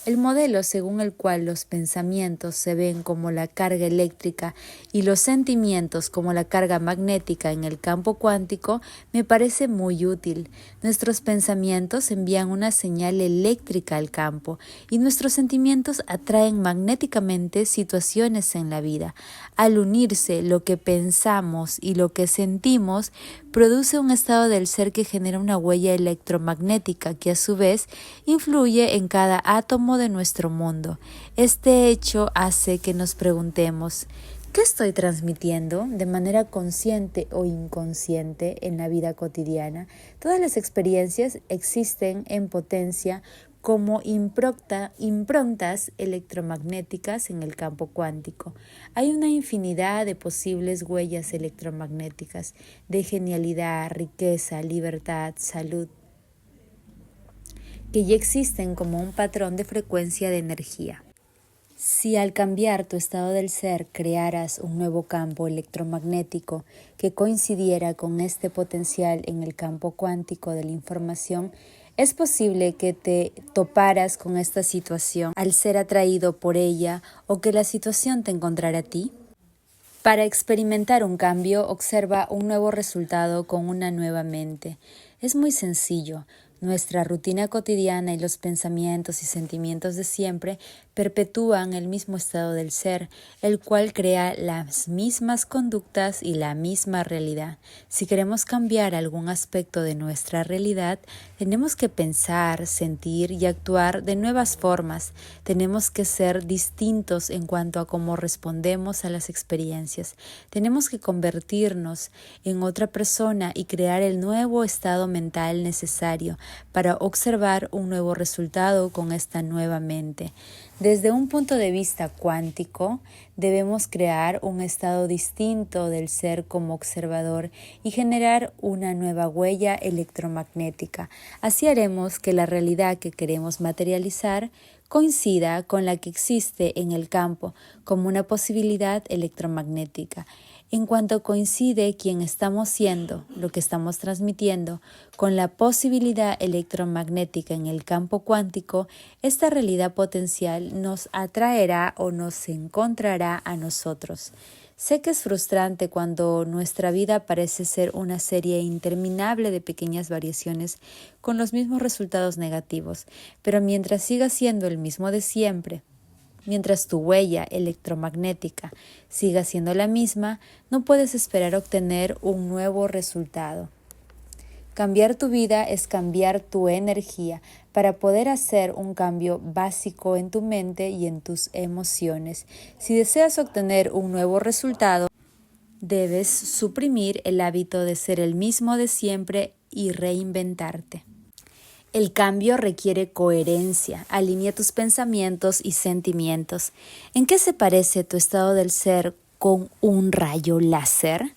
El modelo según el cual los pensamientos se ven como la carga eléctrica y los sentimientos como la carga magnética en el campo cuántico me parece muy útil. Nuestros pensamientos envían una señal eléctrica al campo y nuestros sentimientos atraen magnéticamente situaciones en la vida. Al unirse lo que pensamos y lo que sentimos, produce un estado del ser que genera una huella electromagnética que a su vez influye en cada átomo de nuestro mundo. Este hecho hace que nos preguntemos, ¿qué estoy transmitiendo de manera consciente o inconsciente en la vida cotidiana? Todas las experiencias existen en potencia como improntas electromagnéticas en el campo cuántico. Hay una infinidad de posibles huellas electromagnéticas de genialidad, riqueza, libertad, salud, que ya existen como un patrón de frecuencia de energía. Si al cambiar tu estado del ser crearas un nuevo campo electromagnético que coincidiera con este potencial en el campo cuántico de la información, es posible que te toparas con esta situación al ser atraído por ella o que la situación te encontrara a ti. Para experimentar un cambio, observa un nuevo resultado con una nueva mente. Es muy sencillo. Nuestra rutina cotidiana y los pensamientos y sentimientos de siempre perpetúan el mismo estado del ser, el cual crea las mismas conductas y la misma realidad. Si queremos cambiar algún aspecto de nuestra realidad, tenemos que pensar, sentir y actuar de nuevas formas. Tenemos que ser distintos en cuanto a cómo respondemos a las experiencias. Tenemos que convertirnos en otra persona y crear el nuevo estado mental necesario para observar un nuevo resultado con esta nueva mente. Desde un punto de vista cuántico, debemos crear un estado distinto del ser como observador y generar una nueva huella electromagnética. Así haremos que la realidad que queremos materializar coincida con la que existe en el campo como una posibilidad electromagnética. En cuanto coincide quien estamos siendo, lo que estamos transmitiendo, con la posibilidad electromagnética en el campo cuántico, esta realidad potencial nos atraerá o nos encontrará a nosotros. Sé que es frustrante cuando nuestra vida parece ser una serie interminable de pequeñas variaciones con los mismos resultados negativos, pero mientras siga siendo el mismo de siempre, mientras tu huella electromagnética siga siendo la misma, no puedes esperar obtener un nuevo resultado. Cambiar tu vida es cambiar tu energía para poder hacer un cambio básico en tu mente y en tus emociones. Si deseas obtener un nuevo resultado, debes suprimir el hábito de ser el mismo de siempre y reinventarte. El cambio requiere coherencia. Alinea tus pensamientos y sentimientos. ¿En qué se parece tu estado del ser con un rayo láser?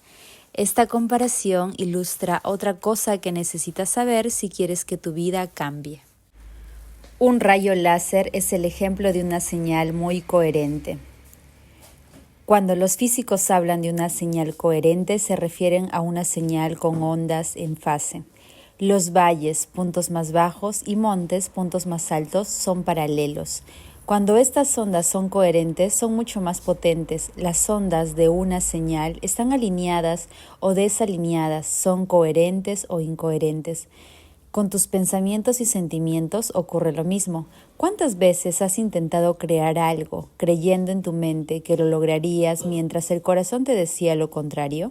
Esta comparación ilustra otra cosa que necesitas saber si quieres que tu vida cambie. Un rayo láser es el ejemplo de una señal muy coherente. Cuando los físicos hablan de una señal coherente, se refieren a una señal con ondas en fase. Los valles, puntos más bajos, y montes, puntos más altos, son paralelos. Cuando estas ondas son coherentes, son mucho más potentes. Las ondas de una señal están alineadas o desalineadas, son coherentes o incoherentes. Con tus pensamientos y sentimientos ocurre lo mismo. ¿Cuántas veces has intentado crear algo, creyendo en tu mente que lo lograrías mientras el corazón te decía lo contrario?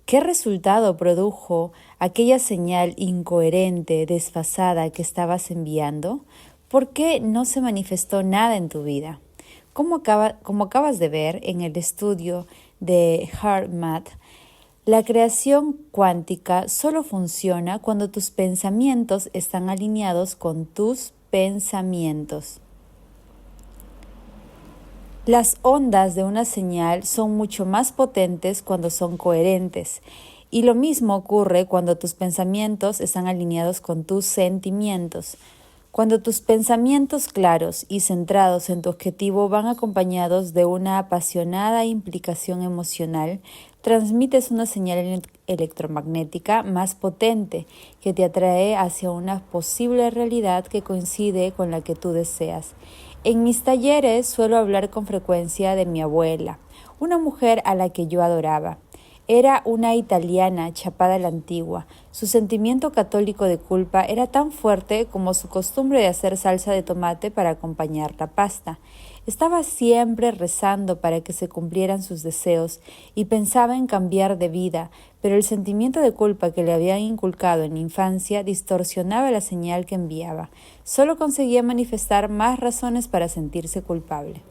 ¿Qué resultado produjo aquella señal incoherente, desfasada que estabas enviando? ¿Por qué no se manifestó nada en tu vida? Como acabas de ver en el estudio de HeartMath, la creación cuántica solo funciona cuando tus pensamientos están alineados con tus pensamientos. Las ondas de una señal son mucho más potentes cuando son coherentes, y lo mismo ocurre cuando tus pensamientos están alineados con tus sentimientos. Cuando tus pensamientos claros y centrados en tu objetivo van acompañados de una apasionada implicación emocional, transmites una señal electromagnética más potente que te atrae hacia una posible realidad que coincide con la que tú deseas. En mis talleres suelo hablar con frecuencia de mi abuela, una mujer a la que yo adoraba. Era una italiana chapada a la antigua. Su sentimiento católico de culpa era tan fuerte como su costumbre de hacer salsa de tomate para acompañar la pasta. Estaba siempre rezando para que se cumplieran sus deseos y pensaba en cambiar de vida, pero el sentimiento de culpa que le habían inculcado en la infancia distorsionaba la señal que enviaba. Solo conseguía manifestar más razones para sentirse culpable.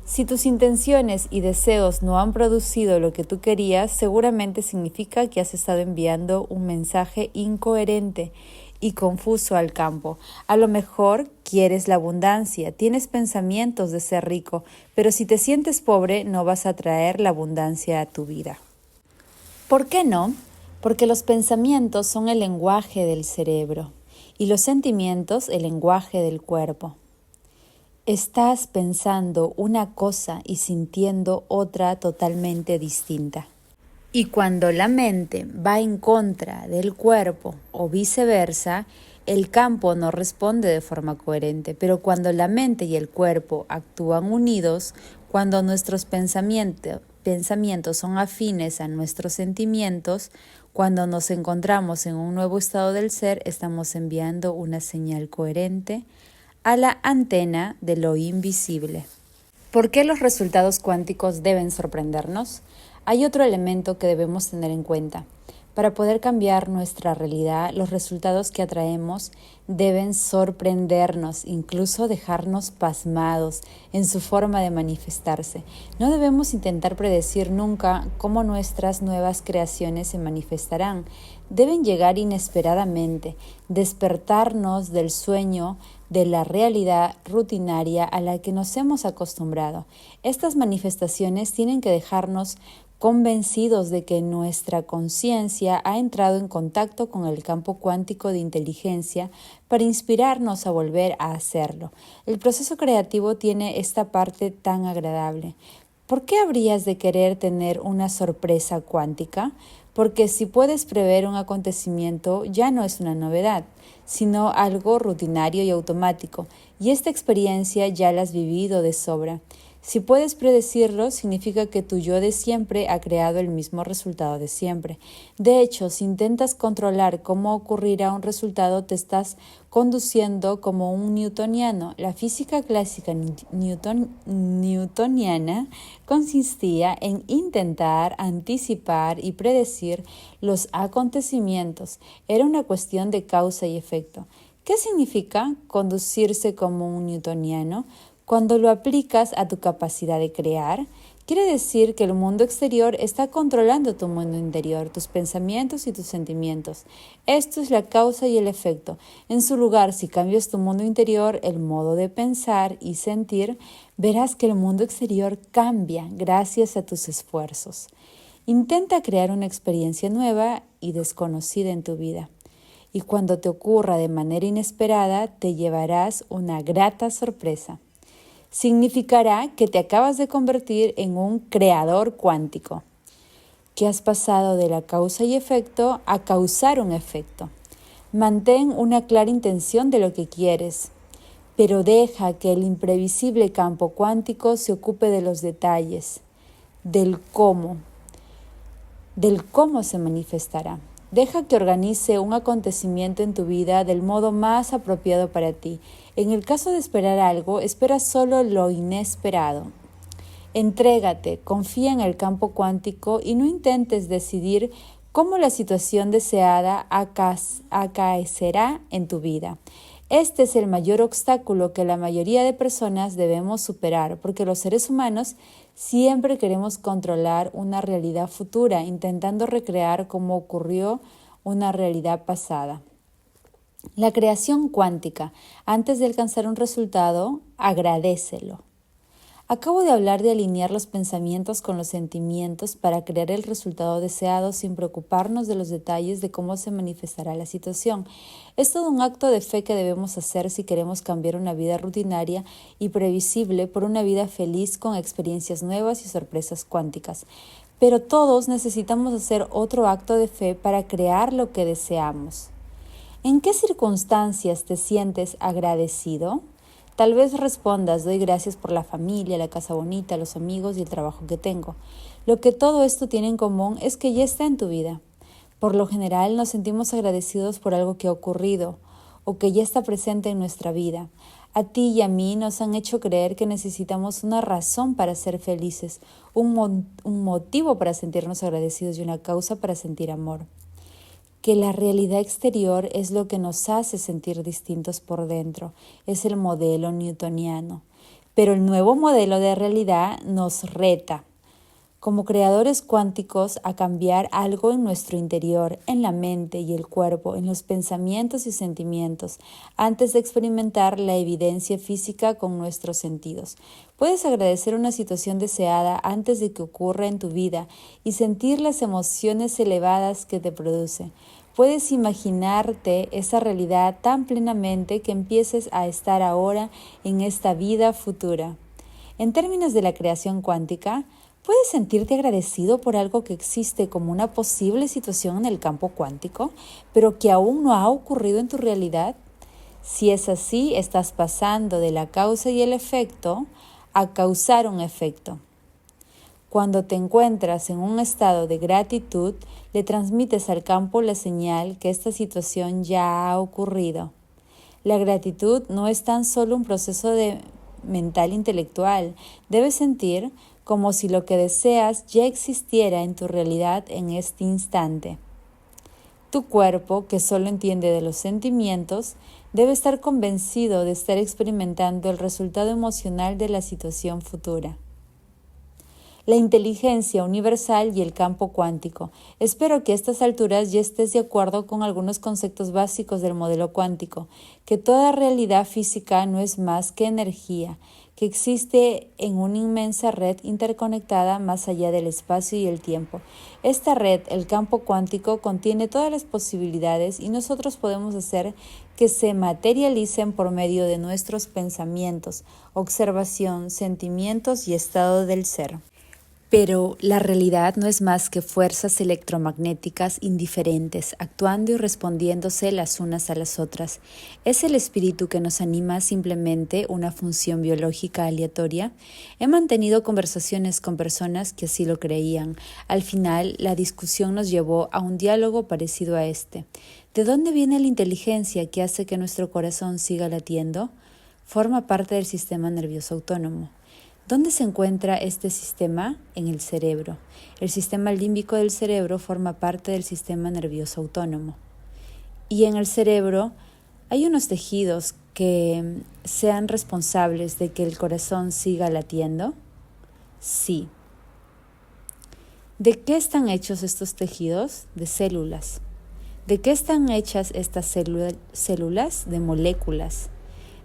Si tus intenciones y deseos no han producido lo que tú querías, seguramente significa que has estado enviando un mensaje incoherente y confuso al campo. A lo mejor quieres la abundancia, tienes pensamientos de ser rico, pero si te sientes pobre no vas a traer la abundancia a tu vida. ¿Por qué no? Porque los pensamientos son el lenguaje del cerebro y los sentimientos el lenguaje del cuerpo. Estás pensando una cosa y sintiendo otra totalmente distinta. Y cuando la mente va en contra del cuerpo o viceversa, el campo no responde de forma coherente. Pero cuando la mente y el cuerpo actúan unidos, cuando nuestros pensamientos son afines a nuestros sentimientos, cuando nos encontramos en un nuevo estado del ser, estamos enviando una señal coherente a la antena de lo invisible. ¿Por qué los resultados cuánticos deben sorprendernos? Hay otro elemento que debemos tener en cuenta. Para poder cambiar nuestra realidad, los resultados que atraemos deben sorprendernos, incluso dejarnos pasmados en su forma de manifestarse. No debemos intentar predecir nunca cómo nuestras nuevas creaciones se manifestarán. Deben llegar inesperadamente, despertarnos del sueño de la realidad rutinaria a la que nos hemos acostumbrado. Estas manifestaciones tienen que dejarnos convencidos de que nuestra conciencia ha entrado en contacto con el campo cuántico de inteligencia para inspirarnos a volver a hacerlo. El proceso creativo tiene esta parte tan agradable. ¿Por qué habrías de querer tener una sorpresa cuántica? Porque si puedes prever un acontecimiento, ya no es una novedad, sino algo rutinario y automático, y esta experiencia ya la has vivido de sobra. Si puedes predecirlo, significa que tu yo de siempre ha creado el mismo resultado de siempre. De hecho, si intentas controlar cómo ocurrirá un resultado, te estás conduciendo como un newtoniano. La física clásica newtoniana consistía en intentar anticipar y predecir los acontecimientos. Era una cuestión de causa y efecto. ¿Qué significa conducirse como un newtoniano? Cuando lo aplicas a tu capacidad de crear, quiere decir que el mundo exterior está controlando tu mundo interior, tus pensamientos y tus sentimientos. Esto es la causa y el efecto. En su lugar, si cambias tu mundo interior, el modo de pensar y sentir, verás que el mundo exterior cambia gracias a tus esfuerzos. Intenta crear una experiencia nueva y desconocida en tu vida. Y cuando te ocurra de manera inesperada, te llevarás una grata sorpresa. Significará que te acabas de convertir en un creador cuántico, que has pasado de la causa y efecto a causar un efecto. Mantén una clara intención de lo que quieres, pero deja que el imprevisible campo cuántico se ocupe de los detalles, del cómo se manifestará. Deja que organice un acontecimiento en tu vida del modo más apropiado para ti. En el caso de esperar algo, espera solo lo inesperado. Entrégate, confía en el campo cuántico y no intentes decidir cómo la situación deseada acaecerá en tu vida. Este es el mayor obstáculo que la mayoría de personas debemos superar, porque los seres humanos siempre queremos controlar una realidad futura, intentando recrear cómo ocurrió una realidad pasada. La creación cuántica, antes de alcanzar un resultado, agradécelo. Acabo de hablar de alinear los pensamientos con los sentimientos para crear el resultado deseado sin preocuparnos de los detalles de cómo se manifestará la situación. Es todo un acto de fe que debemos hacer si queremos cambiar una vida rutinaria y previsible por una vida feliz con experiencias nuevas y sorpresas cuánticas. Pero todos necesitamos hacer otro acto de fe para crear lo que deseamos. ¿En qué circunstancias te sientes agradecido? Tal vez respondas, doy gracias por la familia, la casa bonita, los amigos y el trabajo que tengo. Lo que todo esto tiene en común es que ya está en tu vida. Por lo general nos sentimos agradecidos por algo que ha ocurrido o que ya está presente en nuestra vida. A ti y a mí nos han hecho creer que necesitamos una razón para ser felices, un motivo para sentirnos agradecidos y una causa para sentir amor. Que la realidad exterior es lo que nos hace sentir distintos por dentro, es el modelo newtoniano. Pero el nuevo modelo de realidad nos reta, como creadores cuánticos, a cambiar algo en nuestro interior, en la mente y el cuerpo, en los pensamientos y sentimientos, antes de experimentar la evidencia física con nuestros sentidos. Puedes agradecer una situación deseada antes de que ocurra en tu vida y sentir las emociones elevadas que te produce. Puedes imaginarte esa realidad tan plenamente que empieces a estar ahora en esta vida futura. En términos de la creación cuántica, ¿puedes sentirte agradecido por algo que existe como una posible situación en el campo cuántico, pero que aún no ha ocurrido en tu realidad? Si es así, estás pasando de la causa y el efecto a causar un efecto. Cuando te encuentras en un estado de gratitud, le transmites al campo la señal que esta situación ya ha ocurrido. La gratitud no es tan solo un proceso mental intelectual. Debes sentir como si lo que deseas ya existiera en tu realidad en este instante. Tu cuerpo, que solo entiende de los sentimientos, debe estar convencido de estar experimentando el resultado emocional de la situación futura. La inteligencia universal y el campo cuántico. Espero que a estas alturas ya estés de acuerdo con algunos conceptos básicos del modelo cuántico, que toda realidad física no es más que energía, que existe en una inmensa red interconectada más allá del espacio y el tiempo. Esta red, el campo cuántico, contiene todas las posibilidades y nosotros podemos hacer que se materialicen por medio de nuestros pensamientos, observación, sentimientos y estado del ser. Pero la realidad no es más que fuerzas electromagnéticas indiferentes, actuando y respondiéndose las unas a las otras. ¿Es el espíritu que nos anima simplemente una función biológica aleatoria? He mantenido conversaciones con personas que así lo creían. Al final, la discusión nos llevó a un diálogo parecido a este. ¿De dónde viene la inteligencia que hace que nuestro corazón siga latiendo? Forma parte del sistema nervioso autónomo. ¿Dónde se encuentra este sistema? En el cerebro. El sistema límbico del cerebro forma parte del sistema nervioso autónomo. Y en el cerebro hay unos tejidos que sean responsables de que el corazón siga latiendo. Sí. ¿De qué están hechos estos tejidos? De células. ¿De qué están hechas estas células? De moléculas.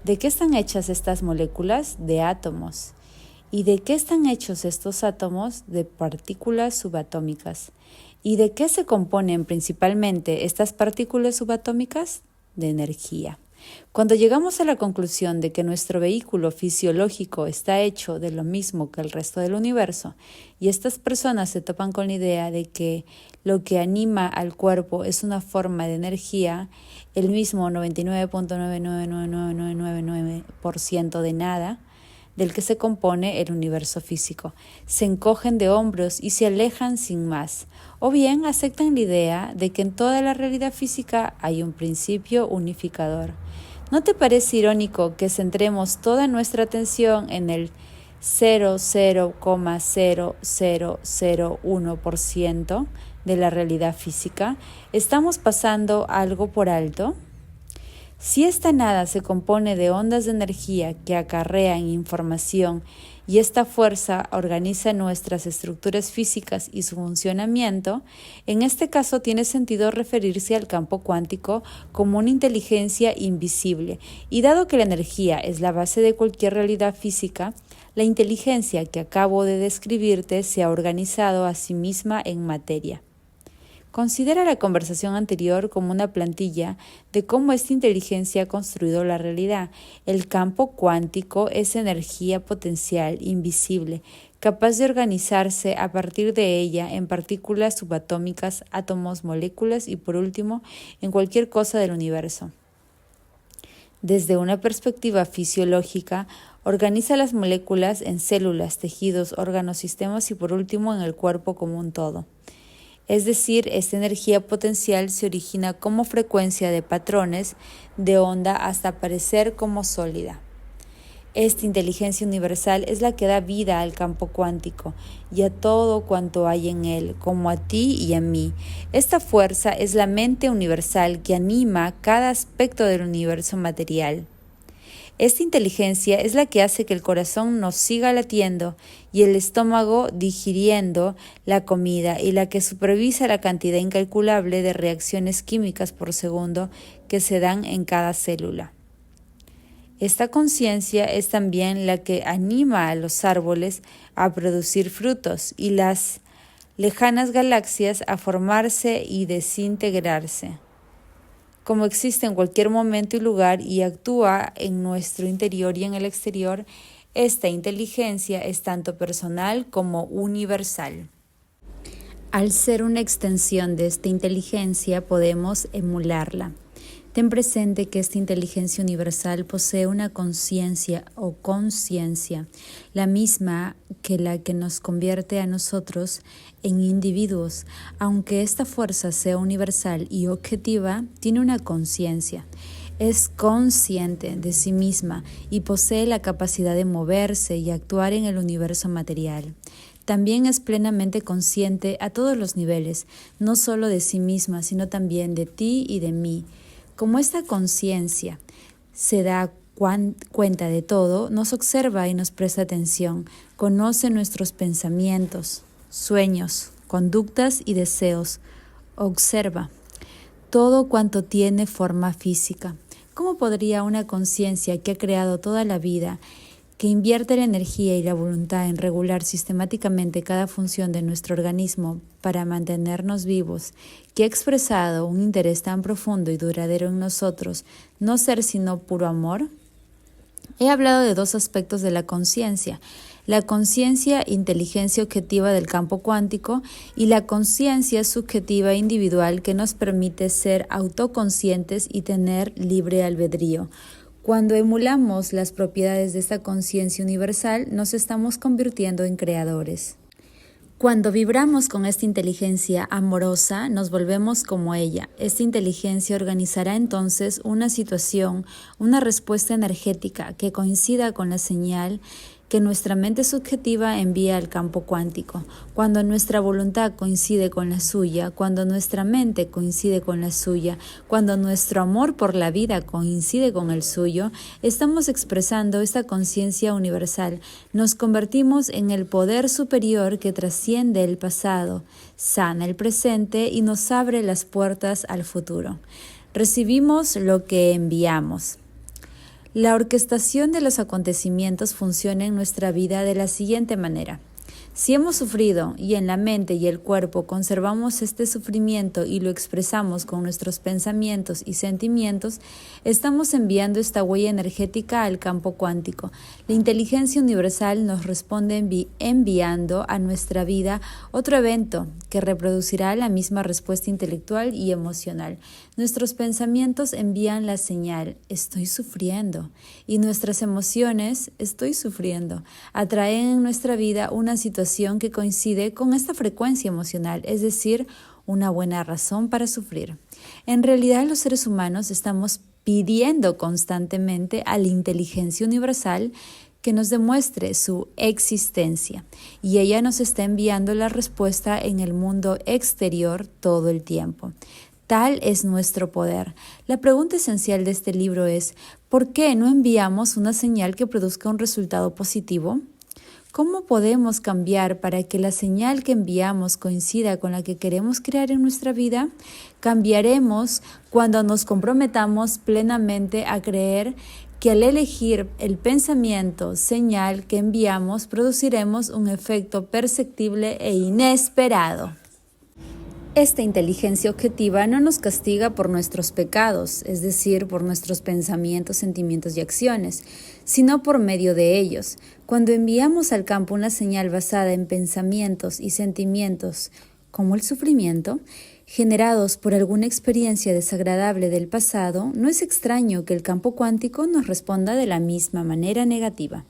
¿De qué están hechas estas moléculas? De átomos. ¿Y de qué están hechos estos átomos? De partículas subatómicas. ¿Y de qué se componen principalmente estas partículas subatómicas? De energía. Cuando llegamos a la conclusión de que nuestro vehículo fisiológico está hecho de lo mismo que el resto del universo, y estas personas se topan con la idea de que lo que anima al cuerpo es una forma de energía, el mismo 99.9999999% de nada, del que se compone el universo físico, se encogen de hombros y se alejan sin más, o bien aceptan la idea de que en toda la realidad física hay un principio unificador. ¿No te parece irónico que centremos toda nuestra atención en el 0,0001% de la realidad física? ¿Estamos pasando algo por alto? Si esta nada se compone de ondas de energía que acarrean información y esta fuerza organiza nuestras estructuras físicas y su funcionamiento, en este caso tiene sentido referirse al campo cuántico como una inteligencia invisible. Y dado que la energía es la base de cualquier realidad física, la inteligencia que acabo de describirte se ha organizado a sí misma en materia. Considera la conversación anterior como una plantilla de cómo esta inteligencia ha construido la realidad. El campo cuántico es energía potencial invisible, capaz de organizarse a partir de ella en partículas subatómicas, átomos, moléculas y por último en cualquier cosa del universo. Desde una perspectiva fisiológica, organiza las moléculas en células, tejidos, órganos, sistemas y por último en el cuerpo como un todo. Es decir, esta energía potencial se origina como frecuencia de patrones de onda hasta aparecer como sólida. Esta inteligencia universal es la que da vida al campo cuántico y a todo cuanto hay en él, como a ti y a mí. Esta fuerza es la mente universal que anima cada aspecto del universo material. Esta inteligencia es la que hace que el corazón nos siga latiendo y el estómago digiriendo la comida y la que supervisa la cantidad incalculable de reacciones químicas por segundo que se dan en cada célula. Esta conciencia es también la que anima a los árboles a producir frutos y las lejanas galaxias a formarse y desintegrarse. Como existe en cualquier momento y lugar y actúa en nuestro interior y en el exterior, esta inteligencia es tanto personal como universal. Al ser una extensión de esta inteligencia, podemos emularla. Ten presente que esta inteligencia universal posee una conciencia o conciencia, la misma que la que nos convierte a nosotros en individuos. Aunque esta fuerza sea universal y objetiva, tiene una conciencia. Es consciente de sí misma y posee la capacidad de moverse y actuar en el universo material. También es plenamente consciente a todos los niveles, no solo de sí misma, sino también de ti y de mí. Como esta conciencia se da cuenta de todo, nos observa y nos presta atención, conoce nuestros pensamientos, sueños, conductas y deseos, observa todo cuanto tiene forma física. ¿Cómo podría una conciencia que ha creado toda la vida, que invierte la energía y la voluntad en regular sistemáticamente cada función de nuestro organismo para mantenernos vivos, que ha expresado un interés tan profundo y duradero en nosotros, no ser sino puro amor? He hablado de dos aspectos de la conciencia: la conciencia inteligencia objetiva del campo cuántico y la conciencia subjetiva individual que nos permite ser autoconscientes y tener libre albedrío. Cuando emulamos las propiedades de esta conciencia universal, nos estamos convirtiendo en creadores. Cuando vibramos con esta inteligencia amorosa, nos volvemos como ella. Esta inteligencia organizará entonces una situación, una respuesta energética que coincida con la señal que nuestra mente subjetiva envía al campo cuántico. Cuando nuestra voluntad coincide con la suya, cuando nuestra mente coincide con la suya, cuando nuestro amor por la vida coincide con el suyo, estamos expresando esta conciencia universal. Nos convertimos en el poder superior que trasciende el pasado, sana el presente y nos abre las puertas al futuro. Recibimos lo que enviamos. La orquestación de los acontecimientos funciona en nuestra vida de la siguiente manera. Si hemos sufrido y en la mente y el cuerpo conservamos este sufrimiento y lo expresamos con nuestros pensamientos y sentimientos, estamos enviando esta huella energética al campo cuántico. La inteligencia universal nos responde enviando a nuestra vida otro evento que reproducirá la misma respuesta intelectual y emocional. Nuestros pensamientos envían la señal, estoy sufriendo, y nuestras emociones, estoy sufriendo, atraen en nuestra vida una situación que coincide con esta frecuencia emocional, es decir, una buena razón para sufrir. En realidad, los seres humanos estamos pidiendo constantemente a la inteligencia universal que nos demuestre su existencia, y ella nos está enviando la respuesta en el mundo exterior todo el tiempo. Tal es nuestro poder. La pregunta esencial de este libro es, ¿por qué no enviamos una señal que produzca un resultado positivo? ¿Cómo podemos cambiar para que la señal que enviamos coincida con la que queremos crear en nuestra vida? Cambiaremos cuando nos comprometamos plenamente a creer que al elegir el pensamiento, señal que enviamos, produciremos un efecto perceptible e inesperado. Esta inteligencia objetiva no nos castiga por nuestros pecados, es decir, por nuestros pensamientos, sentimientos y acciones, sino por medio de ellos. Cuando enviamos al campo una señal basada en pensamientos y sentimientos, como el sufrimiento, generados por alguna experiencia desagradable del pasado, no es extraño que el campo cuántico nos responda de la misma manera negativa.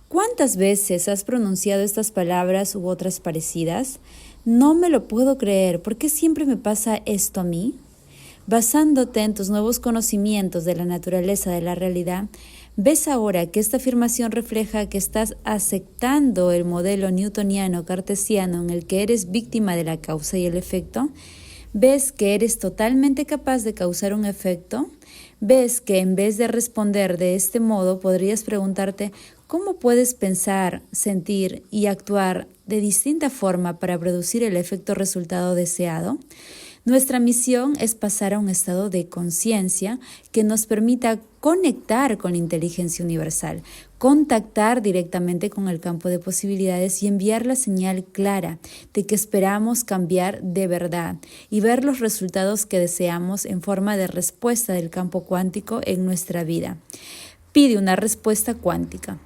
¿Cuántas veces has pronunciado estas palabras u otras parecidas? No me lo puedo creer. ¿Por qué siempre me pasa esto a mí? Basándote en tus nuevos conocimientos de la naturaleza de la realidad, ¿ves ahora que esta afirmación refleja que estás aceptando el modelo newtoniano cartesiano en el que eres víctima de la causa y el efecto? ¿Ves que eres totalmente capaz de causar un efecto? ¿Ves que en vez de responder de este modo podrías preguntarte cómo puedes pensar, sentir y actuar de distinta forma para producir el efecto resultado deseado? Nuestra misión es pasar a un estado de conciencia que nos permita conectar con la inteligencia universal, contactar directamente con el campo de posibilidades y enviar la señal clara de que esperamos cambiar de verdad y ver los resultados que deseamos en forma de respuesta del campo cuántico en nuestra vida. Pide una respuesta cuántica.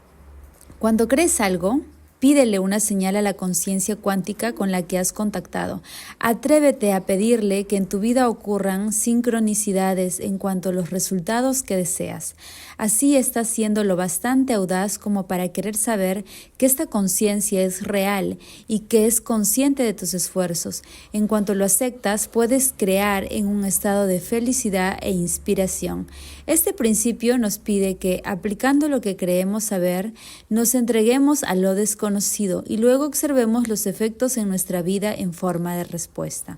Cuando crees algo, pídele una señal a la conciencia cuántica con la que has contactado. Atrévete a pedirle que en tu vida ocurran sincronicidades en cuanto a los resultados que deseas. Así estás siendo lo bastante audaz como para querer saber que esta conciencia es real y que es consciente de tus esfuerzos. En cuanto lo aceptas, puedes crear en un estado de felicidad e inspiración. Este principio nos pide que, aplicando lo que creemos saber, nos entreguemos a lo desconocido y luego observemos los efectos en nuestra vida en forma de respuesta.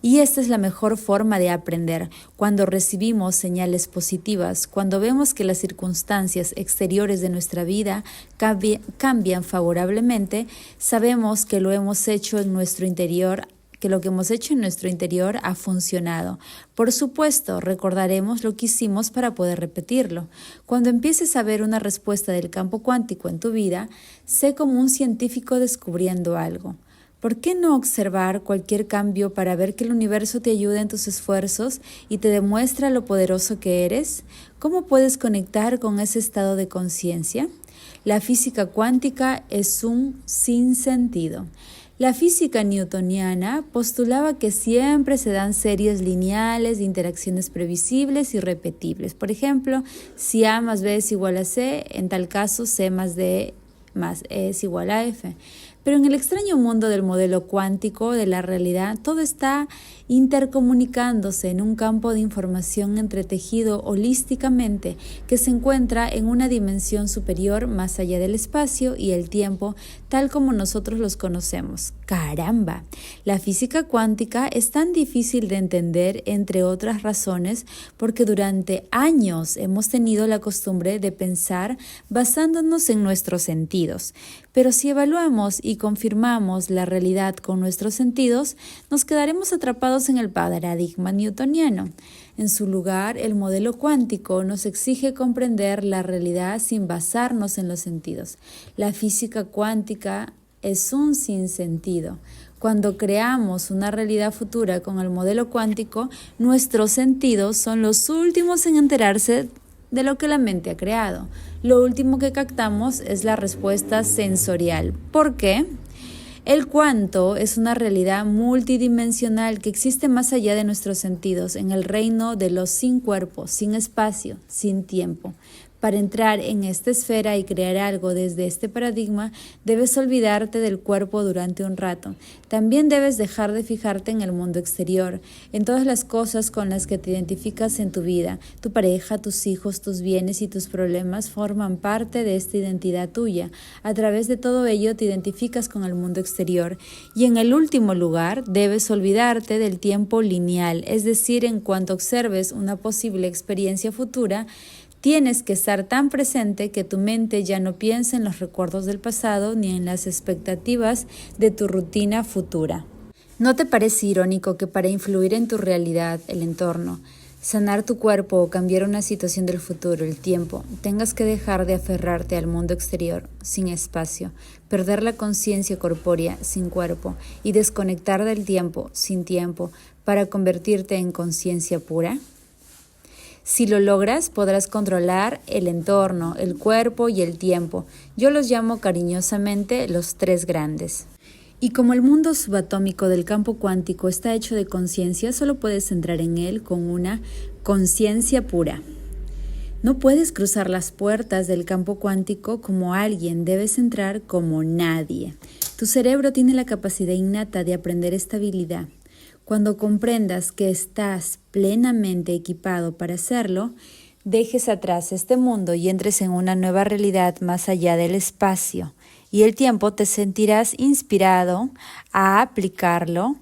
Y esta es la mejor forma de aprender, cuando recibimos señales positivas, cuando vemos que las circunstancias exteriores de nuestra vida cambian favorablemente, sabemos que lo hemos hecho en nuestro interior, que lo que hemos hecho en nuestro interior ha funcionado. Por supuesto, recordaremos lo que hicimos para poder repetirlo. Cuando empieces a ver una respuesta del campo cuántico en tu vida, sé como un científico descubriendo algo. ¿Por qué no observar cualquier cambio para ver que el universo te ayuda en tus esfuerzos y te demuestra lo poderoso que eres? ¿Cómo puedes conectar con ese estado de conciencia? La física cuántica es un sinsentido. La física newtoniana postulaba que siempre se dan series lineales de interacciones previsibles y repetibles. Por ejemplo, si A más B es igual a C, en tal caso C más D más E es igual a F. Pero en el extraño mundo del modelo cuántico de la realidad, todo está intercomunicándose en un campo de información entretejido holísticamente que se encuentra en una dimensión superior más allá del espacio y el tiempo, tal como nosotros los conocemos. ¡Caramba! La física cuántica es tan difícil de entender, entre otras razones, porque durante años hemos tenido la costumbre de pensar basándonos en nuestros sentidos. Pero si evaluamos y confirmamos la realidad con nuestros sentidos, nos quedaremos atrapados en el paradigma newtoniano. En su lugar, el modelo cuántico nos exige comprender la realidad sin basarnos en los sentidos. La física cuántica es un sinsentido. Cuando creamos una realidad futura con el modelo cuántico, nuestros sentidos son los últimos en enterarse de lo que la mente ha creado. Lo último que captamos es la respuesta sensorial. ¿Por qué? El cuánto es una realidad multidimensional que existe más allá de nuestros sentidos, en el reino de los sin cuerpo, sin espacio, sin tiempo. Para entrar en esta esfera y crear algo desde este paradigma, debes olvidarte del cuerpo durante un rato. También debes dejar de fijarte en el mundo exterior, en todas las cosas con las que te identificas en tu vida. Tu pareja, tus hijos, tus bienes y tus problemas forman parte de esta identidad tuya. A través de todo ello te identificas con el mundo exterior. Y en el último lugar, debes olvidarte del tiempo lineal, es decir, en cuanto observes una posible experiencia futura, tienes que estar tan presente que tu mente ya no piense en los recuerdos del pasado ni en las expectativas de tu rutina futura. ¿No te parece irónico que para influir en tu realidad, el entorno, sanar tu cuerpo o cambiar una situación del futuro, el tiempo, tengas que dejar de aferrarte al mundo exterior, sin espacio, perder la conciencia corpórea, sin cuerpo, y desconectar del tiempo, sin tiempo, para convertirte en conciencia pura? Si lo logras, podrás controlar el entorno, el cuerpo y el tiempo. Yo los llamo cariñosamente los tres grandes. Y como el mundo subatómico del campo cuántico está hecho de conciencia, solo puedes entrar en él con una conciencia pura. No puedes cruzar las puertas del campo cuántico como alguien, debes entrar como nadie. Tu cerebro tiene la capacidad innata de aprender esta habilidad. Cuando comprendas que estás plenamente equipado para hacerlo, dejes atrás este mundo y entres en una nueva realidad más allá del espacio y el tiempo, te sentirás inspirado a aplicarlo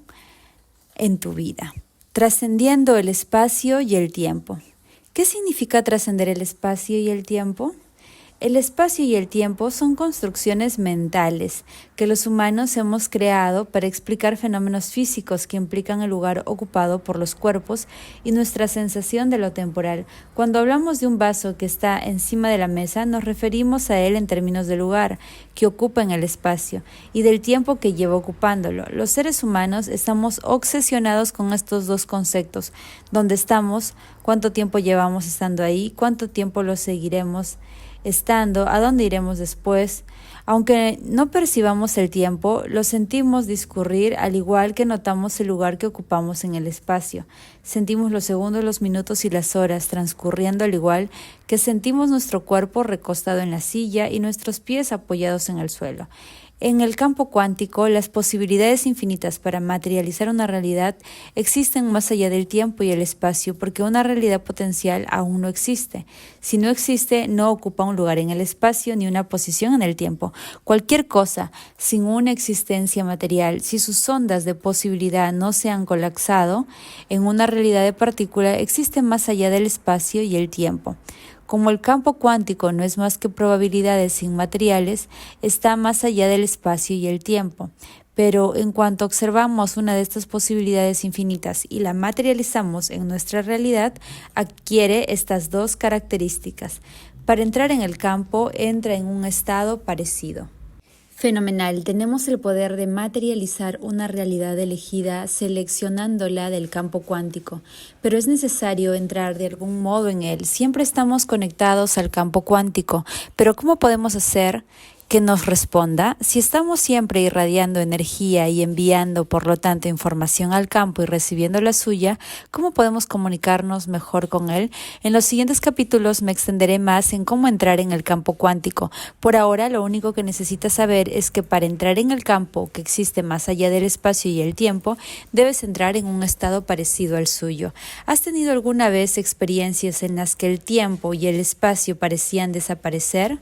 en tu vida, trascendiendo el espacio y el tiempo. ¿Qué significa trascender el espacio y el tiempo? El espacio y el tiempo son construcciones mentales que los humanos hemos creado para explicar fenómenos físicos que implican el lugar ocupado por los cuerpos y nuestra sensación de lo temporal. Cuando hablamos de un vaso que está encima de la mesa, nos referimos a él en términos de lugar que ocupa en el espacio y del tiempo que lleva ocupándolo. Los seres humanos estamos obsesionados con estos dos conceptos: dónde estamos, cuánto tiempo llevamos estando ahí, cuánto tiempo lo seguiremos estando, a dónde iremos después. Aunque no percibamos el tiempo, lo sentimos discurrir, al igual que notamos el lugar que ocupamos en el espacio. Sentimos los segundos, los minutos y las horas transcurriendo, al igual que sentimos nuestro cuerpo recostado en la silla y nuestros pies apoyados en el suelo. En el campo cuántico, las posibilidades infinitas para materializar una realidad existen más allá del tiempo y el espacio, porque una realidad potencial aún no existe. Si no existe, no ocupa un lugar en el espacio ni una posición en el tiempo. Cualquier cosa sin una existencia material, si sus ondas de posibilidad no se han colapsado en una realidad de partícula, existe más allá del espacio y el tiempo. Como el campo cuántico no es más que probabilidades inmateriales, está más allá del espacio y el tiempo. Pero en cuanto observamos una de estas posibilidades infinitas y la materializamos en nuestra realidad, adquiere estas dos características. Para entrar en el campo, entra en un estado parecido. Fenomenal, tenemos el poder de materializar una realidad elegida seleccionándola del campo cuántico, pero es necesario entrar de algún modo en él. Siempre estamos conectados al campo cuántico, pero ¿cómo podemos hacer que nos responda? Si estamos siempre irradiando energía y enviando, por lo tanto, información al campo y recibiendo la suya, ¿cómo podemos comunicarnos mejor con él? En los siguientes capítulos me extenderé más en cómo entrar en el campo cuántico. Por ahora, lo único que necesitas saber es que para entrar en el campo que existe más allá del espacio y el tiempo, debes entrar en un estado parecido al suyo. ¿Has tenido alguna vez experiencias en las que el tiempo y el espacio parecían desaparecer?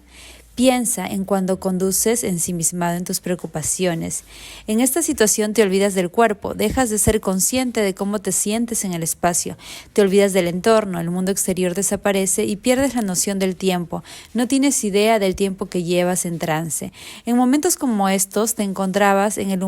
Piensa en cuando conduces ensimismado en tus preocupaciones. En esta situación te olvidas del cuerpo, dejas de ser consciente de cómo te sientes en el espacio, te olvidas del entorno, el mundo exterior desaparece y pierdes la noción del tiempo. No tienes idea del tiempo que llevas en trance. En momentos como estos te encontrabas en el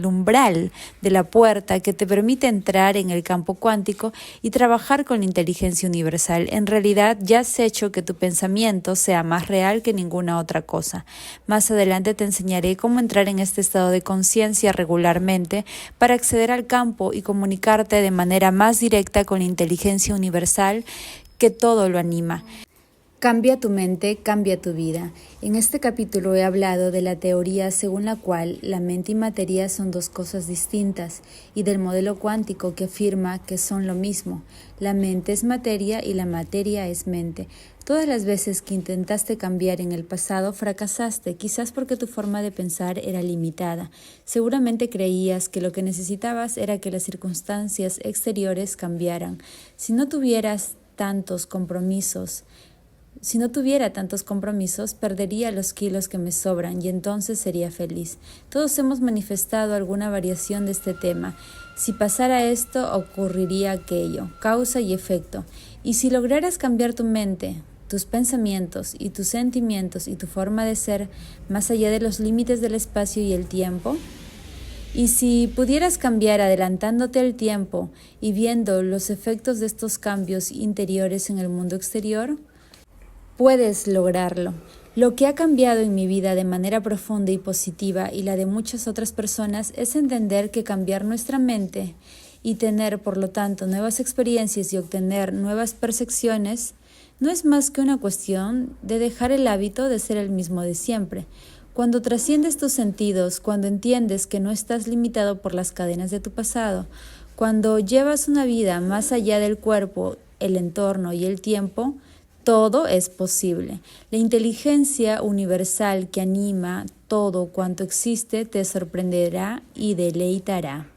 umbral de la puerta que te permite entrar en el campo cuántico y trabajar con la inteligencia universal. En realidad ya has hecho que tu pensamiento sea más real que ninguna otra cosa. Más adelante te enseñaré cómo entrar en este estado de conciencia regularmente para acceder al campo y comunicarte de manera más directa con la inteligencia universal que todo lo anima. Cambia tu mente, cambia tu vida. En este capítulo he hablado de la teoría según la cual la mente y materia son dos cosas distintas y del modelo cuántico que afirma que son lo mismo. La mente es materia y la materia es mente. Todas las veces que intentaste cambiar en el pasado fracasaste, quizás porque tu forma de pensar era limitada. Seguramente creías que lo que necesitabas era que las circunstancias exteriores cambiaran. Si no tuviera tantos compromisos, perdería los kilos que me sobran y entonces sería feliz. Todos hemos manifestado alguna variación de este tema. Si pasara esto, ocurriría aquello, causa y efecto. Y si lograras cambiar tu mente, tus pensamientos y tus sentimientos y tu forma de ser más allá de los límites del espacio y el tiempo, y si pudieras cambiar adelantándote el tiempo y viendo los efectos de estos cambios interiores en el mundo exterior, puedes lograrlo. Lo que ha cambiado en mi vida de manera profunda y positiva y la de muchas otras personas es entender que cambiar nuestra mente y tener, por lo tanto, nuevas experiencias y obtener nuevas percepciones no es más que una cuestión de dejar el hábito de ser el mismo de siempre. Cuando trasciendes tus sentidos, cuando entiendes que no estás limitado por las cadenas de tu pasado, cuando llevas una vida más allá del cuerpo, el entorno y el tiempo, todo es posible. La inteligencia universal que anima todo cuanto existe te sorprenderá y deleitará.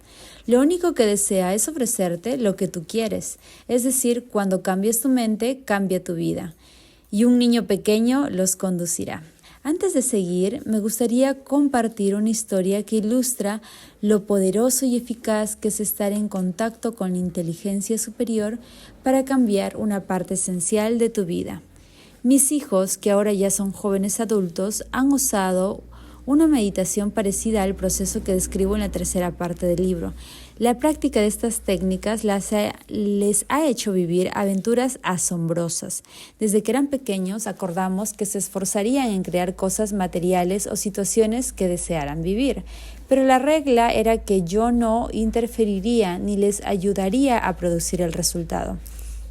Lo único que desea es ofrecerte lo que tú quieres, es decir, cuando cambies tu mente, cambia tu vida, y un niño pequeño los conducirá. Antes de seguir, me gustaría compartir una historia que ilustra lo poderoso y eficaz que es estar en contacto con la inteligencia superior para cambiar una parte esencial de tu vida. Mis hijos, que ahora ya son jóvenes adultos, han usado una meditación parecida al proceso que describo en la tercera parte del libro. La práctica de estas técnicas les ha hecho vivir aventuras asombrosas. Desde que eran pequeños acordamos que se esforzarían en crear cosas materiales o situaciones que desearan vivir, pero la regla era que yo no interferiría ni les ayudaría a producir el resultado.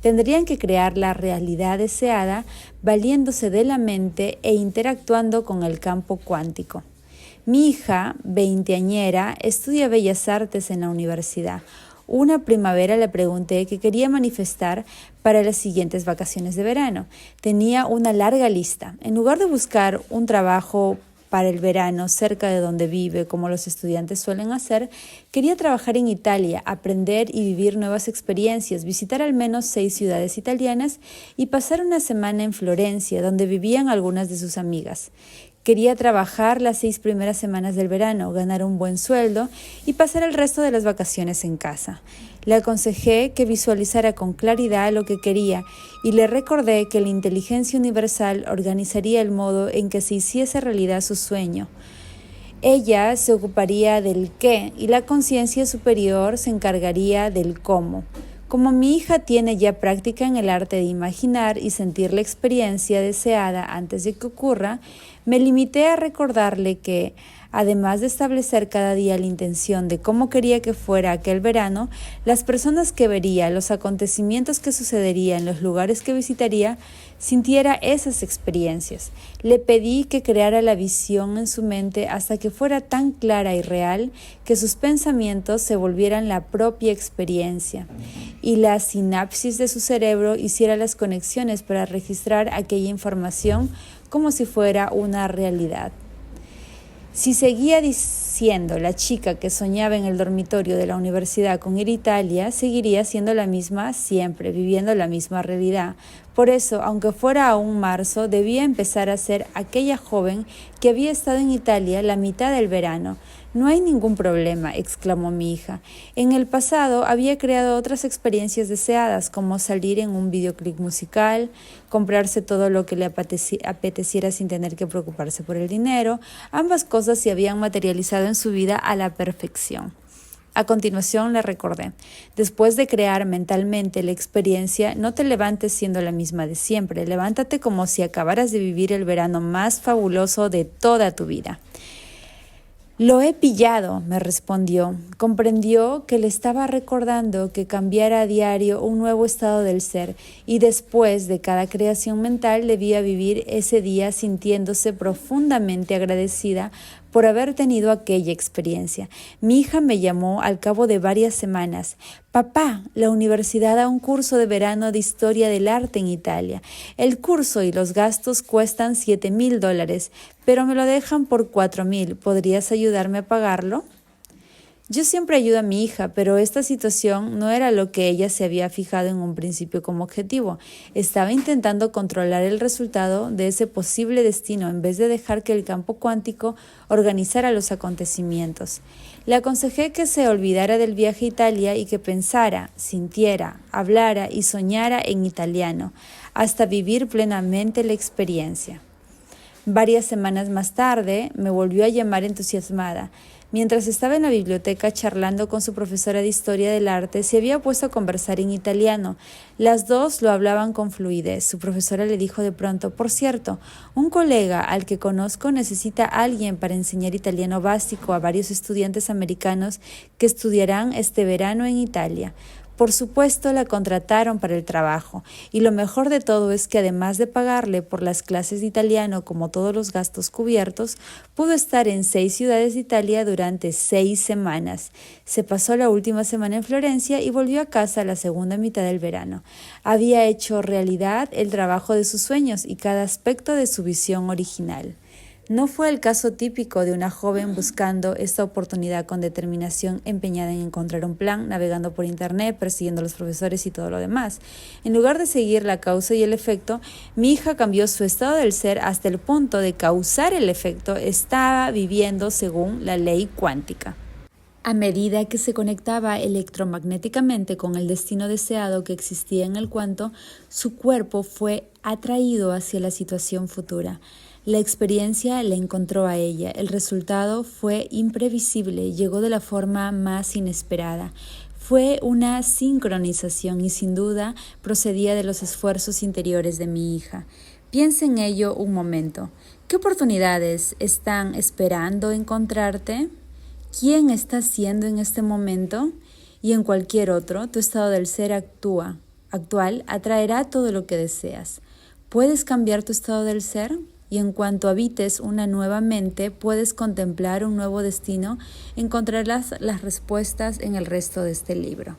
Tendrían que crear la realidad deseada valiéndose de la mente e interactuando con el campo cuántico. Mi hija, veinteañera, estudia Bellas Artes en la universidad. Una primavera le pregunté qué quería manifestar para las siguientes vacaciones de verano. Tenía una larga lista. En lugar de buscar un trabajo para el verano cerca de donde vive, como los estudiantes suelen hacer, quería trabajar en Italia, aprender y vivir nuevas experiencias, visitar al menos 6 ciudades italianas y pasar una semana en Florencia, donde vivían algunas de sus amigas. Quería trabajar las 6 primeras semanas del verano, ganar un buen sueldo y pasar el resto de las vacaciones en casa. Le aconsejé que visualizara con claridad lo que quería y le recordé que la inteligencia universal organizaría el modo en que se hiciese realidad su sueño. Ella se ocuparía del qué y la conciencia superior se encargaría del cómo. Como mi hija tiene ya práctica en el arte de imaginar y sentir la experiencia deseada antes de que ocurra, me limité a recordarle que, además de establecer cada día la intención de cómo quería que fuera aquel verano, las personas que vería, los acontecimientos que sucederían, los lugares que visitaría, sintiera esas experiencias. Le pedí que creara la visión en su mente hasta que fuera tan clara y real que sus pensamientos se volvieran la propia experiencia y la sinapsis de su cerebro hiciera las conexiones para registrar aquella información como si fuera una realidad. Si seguía siendo la chica que soñaba en el dormitorio de la universidad con ir a Italia, seguiría siendo la misma siempre, viviendo la misma realidad. Por eso, aunque fuera aún marzo, debía empezar a ser aquella joven que había estado en Italia la mitad del verano. «No hay ningún problema», exclamó mi hija. En el pasado había creado otras experiencias deseadas, como salir en un videoclip musical, comprarse todo lo que le apeteciera sin tener que preocuparse por el dinero. Ambas cosas se habían materializado en su vida a la perfección. A continuación le recordé, después de crear mentalmente la experiencia, no te levantes siendo la misma de siempre, levántate como si acabaras de vivir el verano más fabuloso de toda tu vida. Lo he pillado, me respondió. Comprendió que le estaba recordando que cambiara a diario un nuevo estado del ser y después de cada creación mental debía vivir ese día sintiéndose profundamente agradecida por haber tenido aquella experiencia. Mi hija me llamó al cabo de varias semanas. Papá, la universidad da un curso de verano de historia del arte en Italia. El curso y los gastos cuestan $7,000, pero me lo dejan por 4,000. ¿Podrías ayudarme a pagarlo? Yo siempre ayudo a mi hija, pero esta situación no era lo que ella se había fijado en un principio como objetivo. Estaba intentando controlar el resultado de ese posible destino en vez de dejar que el campo cuántico organizara los acontecimientos. Le aconsejé que se olvidara del viaje a Italia y que pensara, sintiera, hablara y soñara en italiano, hasta vivir plenamente la experiencia. Varias semanas más tarde me volvió a llamar entusiasmada. Mientras estaba en la biblioteca charlando con su profesora de Historia del Arte, se había puesto a conversar en italiano. Las dos lo hablaban con fluidez. Su profesora le dijo de pronto: por cierto, un colega al que conozco necesita a alguien para enseñar italiano básico a varios estudiantes americanos que estudiarán este verano en Italia. Por supuesto, la contrataron para el trabajo, y lo mejor de todo es que además de pagarle por las clases de italiano como todos los gastos cubiertos, pudo estar en 6 ciudades de Italia durante 6 semanas. Se pasó la última semana en Florencia y volvió a casa la segunda mitad del verano. Había hecho realidad el trabajo de sus sueños y cada aspecto de su visión original. No fue el caso típico de una joven buscando esta oportunidad con determinación, empeñada en encontrar un plan, navegando por internet, persiguiendo a los profesores y todo lo demás. En lugar de seguir la causa y el efecto, mi hija cambió su estado del ser hasta el punto de causar el efecto. Estaba viviendo según la ley cuántica. A medida que se conectaba electromagnéticamente con el destino deseado que existía en el cuanto, su cuerpo fue atraído hacia la situación futura. La experiencia la encontró a ella. El resultado fue imprevisible, llegó de la forma más inesperada. Fue una sincronización y sin duda procedía de los esfuerzos interiores de mi hija. Piensa en ello un momento. ¿Qué oportunidades están esperando encontrarte? ¿Quién estás siendo en este momento? Y en cualquier otro, tu estado del ser actual atraerá todo lo que deseas. ¿Puedes cambiar tu estado del ser? Y en cuanto habites una nueva mente, puedes contemplar un nuevo destino. Encontrarás las respuestas en el resto de este libro.